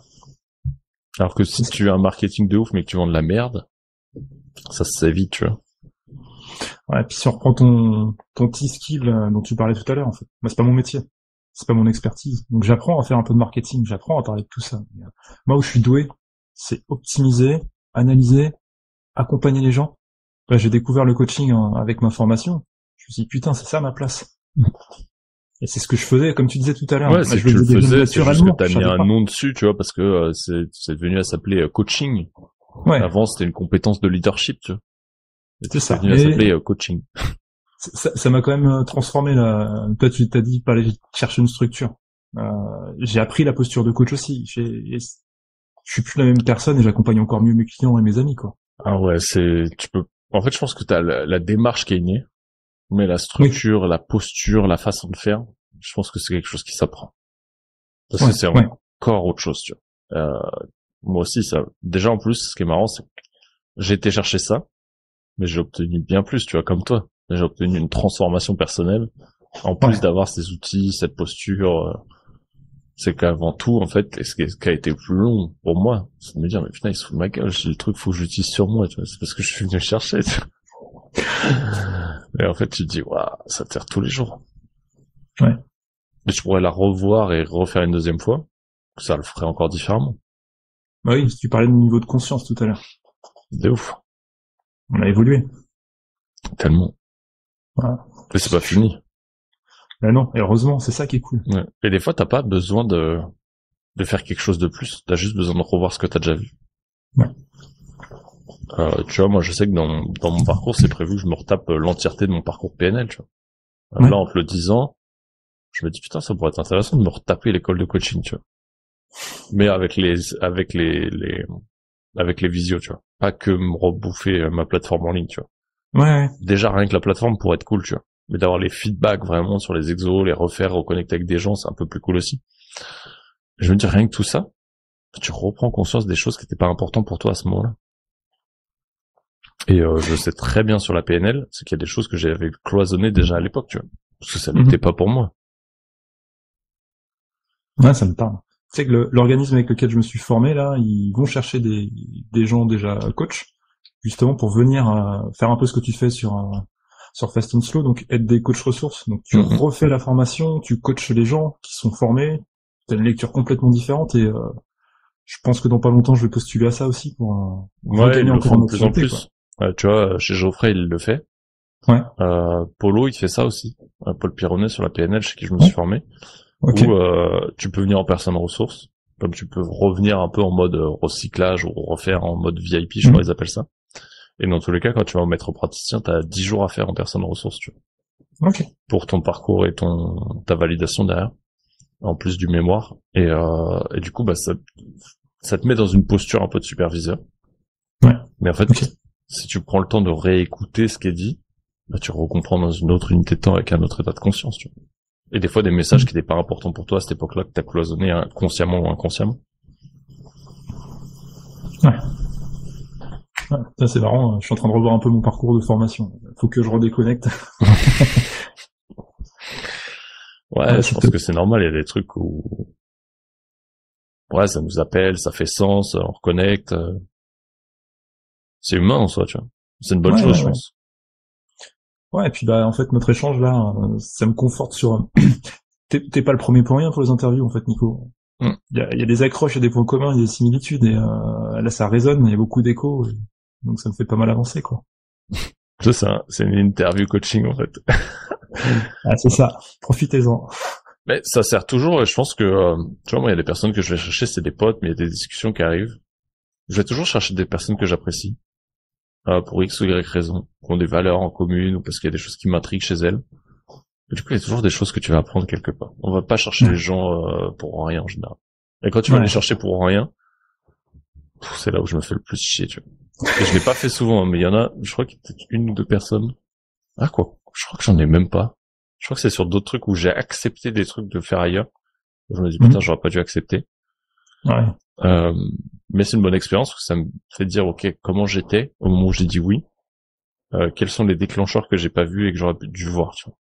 Alors que si tu as un marketing de ouf mais que tu vends de la merde, ça se sait vite, tu vois. Ouais, puis si on reprend ton T-skill dont tu parlais tout à l'heure, en fait. Moi, c'est pas mon métier. C'est pas mon expertise. Donc j'apprends à faire un peu de marketing, j'apprends à parler de tout ça. Moi où je suis doué, c'est optimiser, analyser, accompagner les gens. Là, j'ai découvert le coaching avec ma formation. Je me suis dit, putain, c'est ça ma place. Et c'est ce que je faisais, comme tu disais tout à l'heure. Ouais, c'est que tu le faisais, c'est juste que t'as mis un nom dessus, tu vois, parce que c'est devenu à s'appeler coaching. Ouais. Avant, c'était une compétence de leadership, tu vois. C'est ça. C'est devenu à s'appeler coaching. Ça m'a quand même transformé là. Toi, tu t'as dit, aller chercher une structure. J'ai appris la posture de coach aussi. Je suis plus la même personne et j'accompagne encore mieux mes clients et mes amis, quoi. Ah ouais, en fait, je pense que t'as la démarche qui est innée, mais la structure, la posture, la façon de faire, je pense que c'est quelque chose qui s'apprend. Parce que c'est encore autre chose, tu vois. Moi aussi, ça, déjà en plus, ce qui est marrant, c'est que j'ai été chercher ça, mais j'ai obtenu bien plus, tu vois, comme toi. J'ai obtenu une transformation personnelle, en plus d'avoir ces outils, cette posture. C'est qu'avant tout, en fait, ce qui a été plus long pour moi, c'est de me dire, mais putain, il se fout de ma gueule, j'ai le truc, faut que j'utilise sur moi, tu vois, c'est parce que je suis venu chercher, tu vois. Et en fait, tu te dis, waouh, ça te sert tous les jours. Ouais. Et tu pourrais la revoir et refaire une deuxième fois. Ça le ferait encore différemment. Bah oui, tu parlais de niveau de conscience tout à l'heure. De ouf. On a évolué. Tellement. Voilà. Mais c'est pas fini. Mais non, et heureusement, c'est ça qui est cool. Ouais. Et des fois, t'as pas besoin de faire quelque chose de plus. T'as juste besoin de revoir ce que t'as déjà vu. Ouais. Tu vois, moi, je sais que dans mon parcours, c'est prévu que je me retape l'entièreté de mon parcours PNL, tu vois. Ouais. Là, en te le disant, je me dis, putain, ça pourrait être intéressant de me retaper l'école de coaching, tu vois. Mais avec les visios, tu vois. Pas que me rebouffer ma plateforme en ligne, tu vois. Ouais. Déjà, rien que la plateforme pourrait être cool, tu vois. Mais d'avoir les feedbacks vraiment sur les exos, les refaire, reconnecter avec des gens, c'est un peu plus cool aussi. Je me dis, rien que tout ça, tu reprends conscience des choses qui n'étaient pas importantes pour toi à ce moment-là. Et je sais très bien sur la PNL, c'est qu'il y a des choses que j'avais cloisonnées déjà à l'époque, tu vois. Parce que ça n'était pas pour moi. Ouais, ça me parle. Tu sais que l'organisme avec lequel je me suis formé, là, ils vont chercher des gens déjà coach, justement pour venir faire un peu ce que tu fais sur Fast and Slow, donc être des coachs ressources. Donc tu refais la formation, tu coaches les gens qui sont formés, t'as une lecture complètement différente et je pense que dans pas longtemps je vais postuler à ça aussi pour regagner encore en maturité. Tu vois, chez Geoffrey il le fait. Ouais. Polo il fait ça aussi. Paul Pironnet sur la PNL chez qui je me suis formé. Okay. Où tu peux venir en personne ressource, comme tu peux revenir un peu en mode recyclage ou refaire en mode VIP, je crois ils appellent ça. Et dans tous les cas, quand tu vas au maître praticien, t'as 10 jours à faire en personne ressource, tu vois. Okay. Pour ton parcours et ta validation derrière, en plus du mémoire. Et du coup, bah ça te met dans une posture un peu de superviseur. Ouais. Mais en fait, si tu prends le temps de réécouter ce qui est dit, bah tu recomprends dans une autre unité de temps avec un autre état de conscience, tu vois. Et des fois, des messages qui n'étaient pas importants pour toi à cette époque-là, que t'as cloisonné consciemment ou inconsciemment. Ouais. Ça, c'est marrant. Je suis en train de revoir un peu mon parcours de formation. Faut que je redéconnecte. Ouais, je pense que c'est normal. Il y a des trucs où, ouais, ça nous appelle, ça fait sens, on reconnecte. C'est humain en soi, tu vois. C'est une bonne chose, je pense. Ouais, et puis bah en fait notre échange là, ça me conforte sur. T'es pas le premier pour rien pour les interviews en fait, Nico. Il y a des accroches, il y a des points communs, il y a des similitudes et là ça résonne, il y a beaucoup d'échos, donc ça me fait pas mal avancer quoi. C'est ça, c'est une interview coaching en fait. Ah c'est ça, profitez-en. Mais ça sert toujours, je pense que tu vois moi il y a des personnes que je vais chercher, c'est des potes, mais il y a des discussions qui arrivent. Je vais toujours chercher des personnes que j'apprécie. Pour X ou Y raison, qui ont des valeurs en commune ou parce qu'il y a des choses qui m'intriguent chez elles. Et du coup, il y a toujours des choses que tu vas apprendre quelque part. On va pas chercher les gens pour rien en général. Et quand tu vas les chercher pour rien, c'est là où je me fais le plus chier, tu vois. Et je l'ai pas fait souvent, mais il y en a, je crois qu'il y a peut-être une ou deux personnes. Ah quoi, je crois que j'en ai même pas. Je crois que c'est sur d'autres trucs où j'ai accepté des trucs de faire ailleurs. Je me dis putain, j'aurais pas dû accepter. Ouais. Mais c'est une bonne expérience parce que ça me fait dire ok comment j'étais au moment où j'ai dit oui, quels sont les déclencheurs que j'ai pas vus et que j'aurais dû voir, tu vois.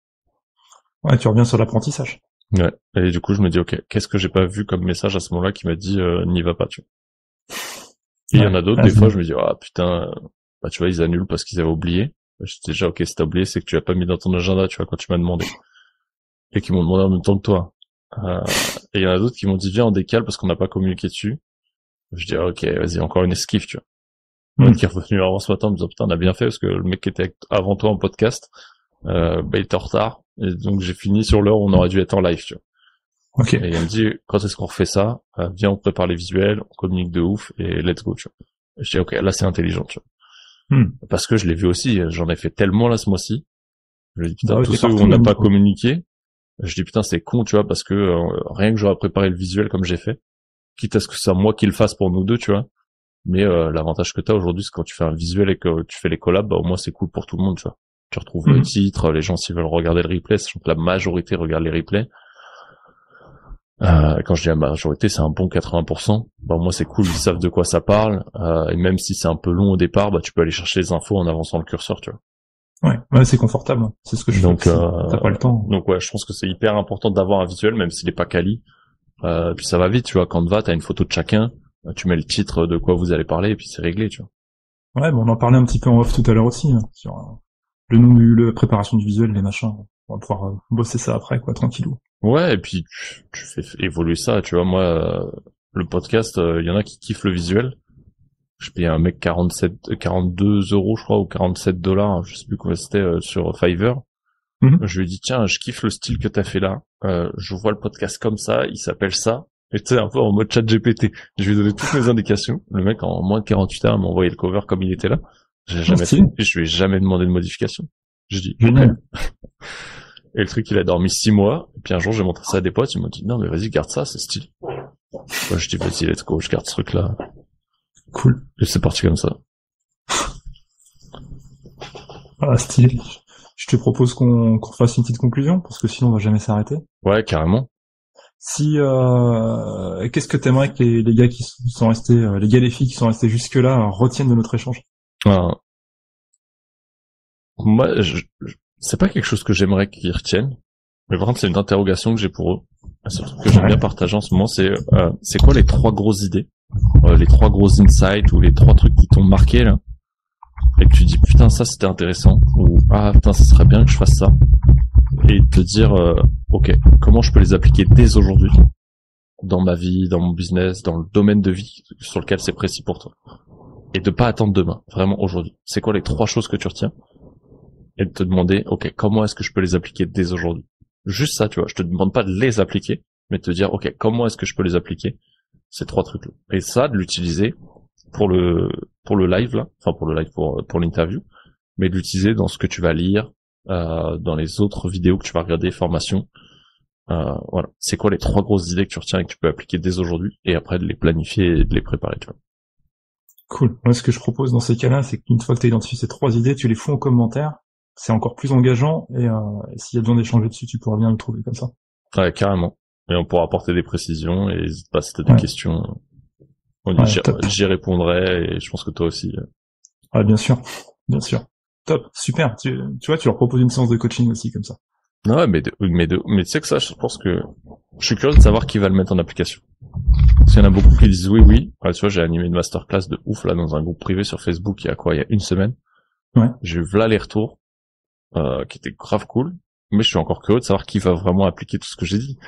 Ouais, tu reviens sur l'apprentissage. Ouais. Et du coup je me dis ok qu'est-ce que j'ai pas vu comme message à ce moment-là qui m'a dit n'y va pas, tu vois. Et il y en a d'autres des fois je me dis ah putain bah tu vois ils annulent parce qu'ils avaient oublié. Je dis déjà ok si t'as oublié c'est que tu l'as pas mis dans ton agenda, tu vois, quand tu m'as demandé et qui m'ont demandé en même temps que toi. Et il y en a d'autres qui m'ont dit viens on décale parce qu'on n'a pas communiqué dessus. Je dis ok vas-y encore une esquive, tu vois. Qui est revenu avant ce matin en me disant putain on a bien fait parce que le mec qui était avant toi en podcast bah il était en retard et donc j'ai fini sur l'heure où on aurait dû être en live, tu vois. Okay. Et il me dit quand est-ce qu'on refait ça, viens on prépare les visuels, on communique de ouf et let's go, tu vois. Et je dis ok là c'est intelligent, tu vois. Parce que je l'ai vu aussi, j'en ai fait tellement là ce mois-ci. Je lui dis putain tous ceux où on n'a pas communiqué, je dis putain c'est con, tu vois, parce que rien que j'aurais préparé le visuel comme j'ai fait, quitte à ce que c'est moi qui le fasse pour nous deux, tu vois. Mais l'avantage que t'as aujourd'hui, c'est quand tu fais un visuel et que tu fais les collabs, bah au moins c'est cool pour tout le monde, tu vois. Tu retrouves le titre, les gens s'ils veulent regarder le replay, sachant que la majorité regarde les replays. Quand je dis la majorité, c'est un bon 80%. Bah au moins c'est cool, ils savent de quoi ça parle. Et même si c'est un peu long au départ, bah tu peux aller chercher les infos en avançant le curseur, tu vois. Ouais, c'est confortable. C'est ce que je fais. Donc t'as pas le temps. Donc ouais, je pense que c'est hyper important d'avoir un visuel, même s'il est pas quali. Puis ça va vite, tu vois. Canva, t'as une photo de chacun. Tu mets le titre de quoi vous allez parler et puis c'est réglé, tu vois. Ouais, bon, on en parlait un petit peu en off tout à l'heure aussi, sur la préparation du visuel, les machins. On va pouvoir bosser ça après, quoi, tranquillou. Ouais, et puis tu fais évoluer ça, tu vois, moi, le podcast, y en a qui kiffent le visuel. Je payais un mec 42 euros, je crois, ou 47 dollars, je sais plus combien c'était, sur Fiverr. Je lui ai dit, tiens, je kiffe le style que t'as fait là, je vois le podcast comme ça, il s'appelle ça, et tu sais, un peu en mode chat GPT. Je lui ai donné toutes mes indications. Le mec, en moins de 48 heures, m'a envoyé le cover comme il était là. Je lui ai jamais demandé de modification. Je dis, génial. Et le truc, il a dormi 6 mois. Et puis un jour, j'ai montré ça à des potes. Ils m'ont dit, non, mais vas-y, garde ça, c'est stylé. Moi, je dis, vas-y, let's go, je garde ce truc-là. Cool. Et c'est parti comme ça. Ah, stylé. Je te propose qu'on fasse une petite conclusion, parce que sinon on va jamais s'arrêter. Ouais, carrément. Si, qu'est-ce que t'aimerais que les gars qui sont restés, les gars et les filles qui sont restés jusque-là retiennent de notre échange? Moi, c'est pas quelque chose que j'aimerais qu'ils retiennent. Mais par contre, c'est une interrogation que j'ai pour eux. C'est un truc que j'aime bien partager en ce moment, c'est quoi les 3 grosses idées, les 3 gros insights ou les 3 trucs qui t'ont marqué là, et que tu dis putain ça c'était intéressant, ou ah putain ça serait bien que je fasse ça, et te dire ok, comment je peux les appliquer dès aujourd'hui dans ma vie, dans mon business, dans le domaine de vie sur lequel c'est précis pour toi, et de pas attendre demain, vraiment aujourd'hui. C'est quoi les 3 choses que tu retiens, et de te demander ok, comment est-ce que je peux les appliquer dès aujourd'hui. Juste ça, tu vois, je te demande pas de les appliquer, mais de te dire ok, comment est-ce que je peux les appliquer, ces 3 trucs là, et ça de l'utiliser pour le live là, enfin pour le live, pour l'interview, mais de l'utiliser dans ce que tu vas lire, dans les autres vidéos que tu vas regarder, formations. Voilà, c'est quoi les 3 grosses idées que tu retiens et que tu peux appliquer dès aujourd'hui, et après de les planifier et de les préparer, tu vois. Cool. Moi, ce que je propose dans ces cas-là, c'est qu'une fois que tu as identifié ces 3 idées, tu les fous en commentaire. C'est encore plus engageant, et s'il y a besoin d'échanger dessus, tu pourras bien le trouver comme ça. Ouais, carrément. Et on pourra apporter des précisions, et n'hésite pas si t'as des questions. J'y répondrai, et je pense que toi aussi. Ah, bien sûr. Bien sûr. Top. Super. Tu vois, tu leur proposes une séance de coaching aussi, comme ça. Ouais, mais tu sais que ça, je pense que je suis curieux de savoir qui va le mettre en application. Parce qu'il y en a beaucoup qui disent oui. Ouais, tu vois, j'ai animé une masterclass de ouf, là, dans un groupe privé sur Facebook, il y a 1 semaine. Ouais. J'ai eu là les retours, qui étaient grave cool. Mais je suis encore curieux de savoir qui va vraiment appliquer tout ce que j'ai dit.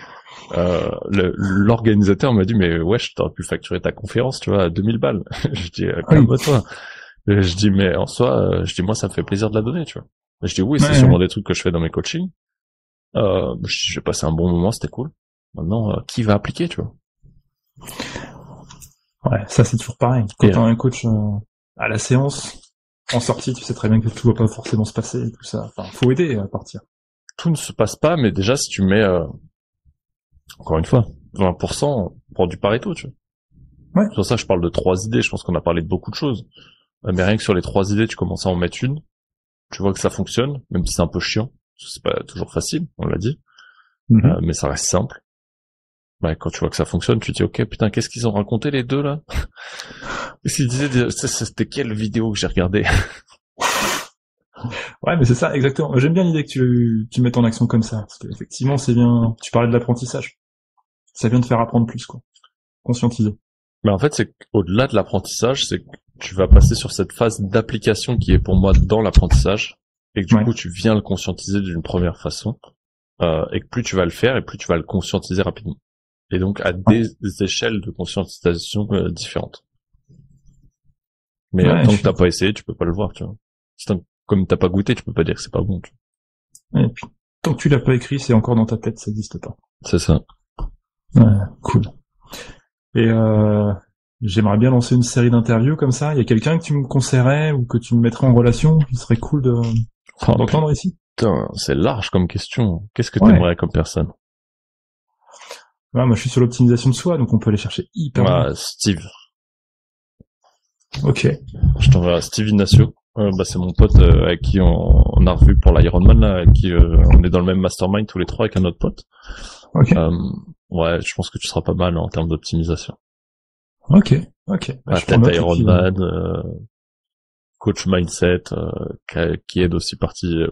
L'organisateur m'a dit, mais wesh, t'aurais pu facturer ta conférence, tu vois, à 2000 balles. Je dis, calme-toi. Je dis, mais en soi, moi, ça me fait plaisir de la donner, tu vois. Je dis, oui, c'est sûrement des trucs que je fais dans mes coachings. J'ai passé un bon moment, c'était cool. Maintenant, qui va appliquer, tu vois? Ouais, ça c'est toujours pareil. Quand t'as un coach à la séance, en sortie, tu sais très bien que tout va pas forcément se passer et tout ça. Enfin, faut aider à partir. Tout ne se passe pas, mais déjà, si tu mets, encore une fois, 20% pour du Pareto, tu vois. Ouais. C'est pour ça que je parle de 3 idées. Je pense qu'on a parlé de beaucoup de choses. Mais rien que sur les 3 idées, tu commences à en mettre une. Tu vois que ça fonctionne, même si c'est un peu chiant. C'est pas toujours facile, on l'a dit. Mais ça reste simple. Bah, quand tu vois que ça fonctionne, tu te dis, ok, putain, qu'est-ce qu'ils ont raconté les deux, là? Qu'est-ce qu'ils disaient, c'était quelle vidéo que j'ai regardé? Ouais, mais c'est ça, exactement. J'aime bien l'idée que tu mettes en action comme ça, parce qu'effectivement, c'est bien, tu parlais de l'apprentissage. Ça vient de faire apprendre plus, quoi. Conscientiser. Mais en fait, c'est au-delà de l'apprentissage, c'est que tu vas passer sur cette phase d'application qui est pour moi dans l'apprentissage, et que du coup, tu viens le conscientiser d'une première façon, et que plus tu vas le faire, et plus tu vas le conscientiser rapidement. Et donc, à des échelles de conscientisation différentes. Mais tant que t'as pas essayé, tu peux pas le voir, tu vois. Comme t'as pas goûté, tu peux pas dire que c'est pas bon, tu vois. Et puis, tant que tu l'as pas écrit, c'est encore dans ta tête, ça existe pas. C'est ça. Ouais, cool. Et j'aimerais bien lancer une série d'interviews comme ça. Il y a quelqu'un que tu me conseillerais ou que tu me mettrais en relation, qui serait cool d'entendre ici? Putain, c'est large comme question. Qu'est-ce que t'aimerais comme personne? Ouais, moi je suis sur l'optimisation de soi, donc on peut aller chercher hyper loin. Steve. Ok. Je t'enverrai Steve Ignacio. C'est mon pote avec qui on a revu pour l'Ironman, là, avec qui on est dans le même mastermind tous les 3 avec un autre pote. Ok. Ouais, je pense que tu seras pas mal en termes d'optimisation. Ok. Athlète Ironman, coach mindset, qui aide aussi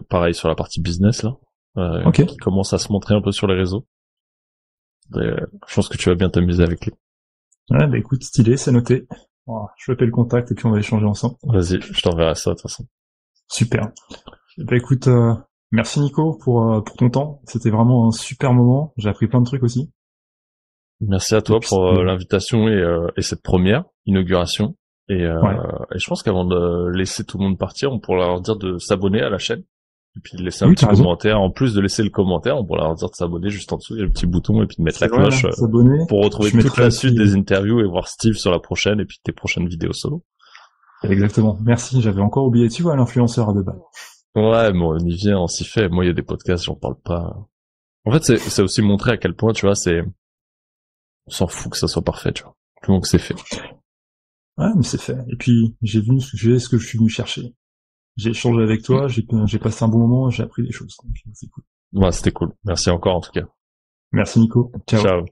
pareil sur la partie business là, qui commence à se montrer un peu sur les réseaux. Je pense que tu vas bien t'amuser avec lui. Ouais, bah écoute, stylé, c'est noté. Je vais appeler le contact et puis on va échanger ensemble. Vas-y, je t'enverrai ça de toute façon. Super. Bah écoute, Merci Nico pour ton temps. C'était vraiment un super moment. J'ai appris plein de trucs aussi. Merci à Et toi puis, pour l'invitation et cette première inauguration. ouais, Et je pense qu'avant de laisser tout le monde partir, on pourra leur dire de s'abonner à la chaîne. Et puis de laisser un oui, petit t'as raison. commentaire. En plus de laisser le commentaire, on pourra leur dire de s'abonner juste en dessous. Il y a le petit bouton et puis de mettre C'est la vrai, là, cloche s'abonner. pour retrouver Je toute mettrai la aussi. suite des interviews et voir Steve sur la prochaine et puis tes prochaines vidéos solo. Exactement. Merci. J'avais encore oublié. Tu vois, l'influenceur de base. Ouais, bon, on y vient, on s'y fait. Moi, il y a des podcasts, j'en parle pas. En fait, c'est aussi montrer à quel point, tu vois, on s'en fout que ça soit parfait, tu vois. Du moment que c'est fait. Ouais, mais c'est fait. Et puis, j'ai ce que je suis venu chercher. J'ai échangé avec toi, j'ai passé un bon moment, j'ai appris des choses. Donc, c'est cool. Ouais, c'était cool. Merci encore, en tout cas. Merci Nico. Ciao. Ciao.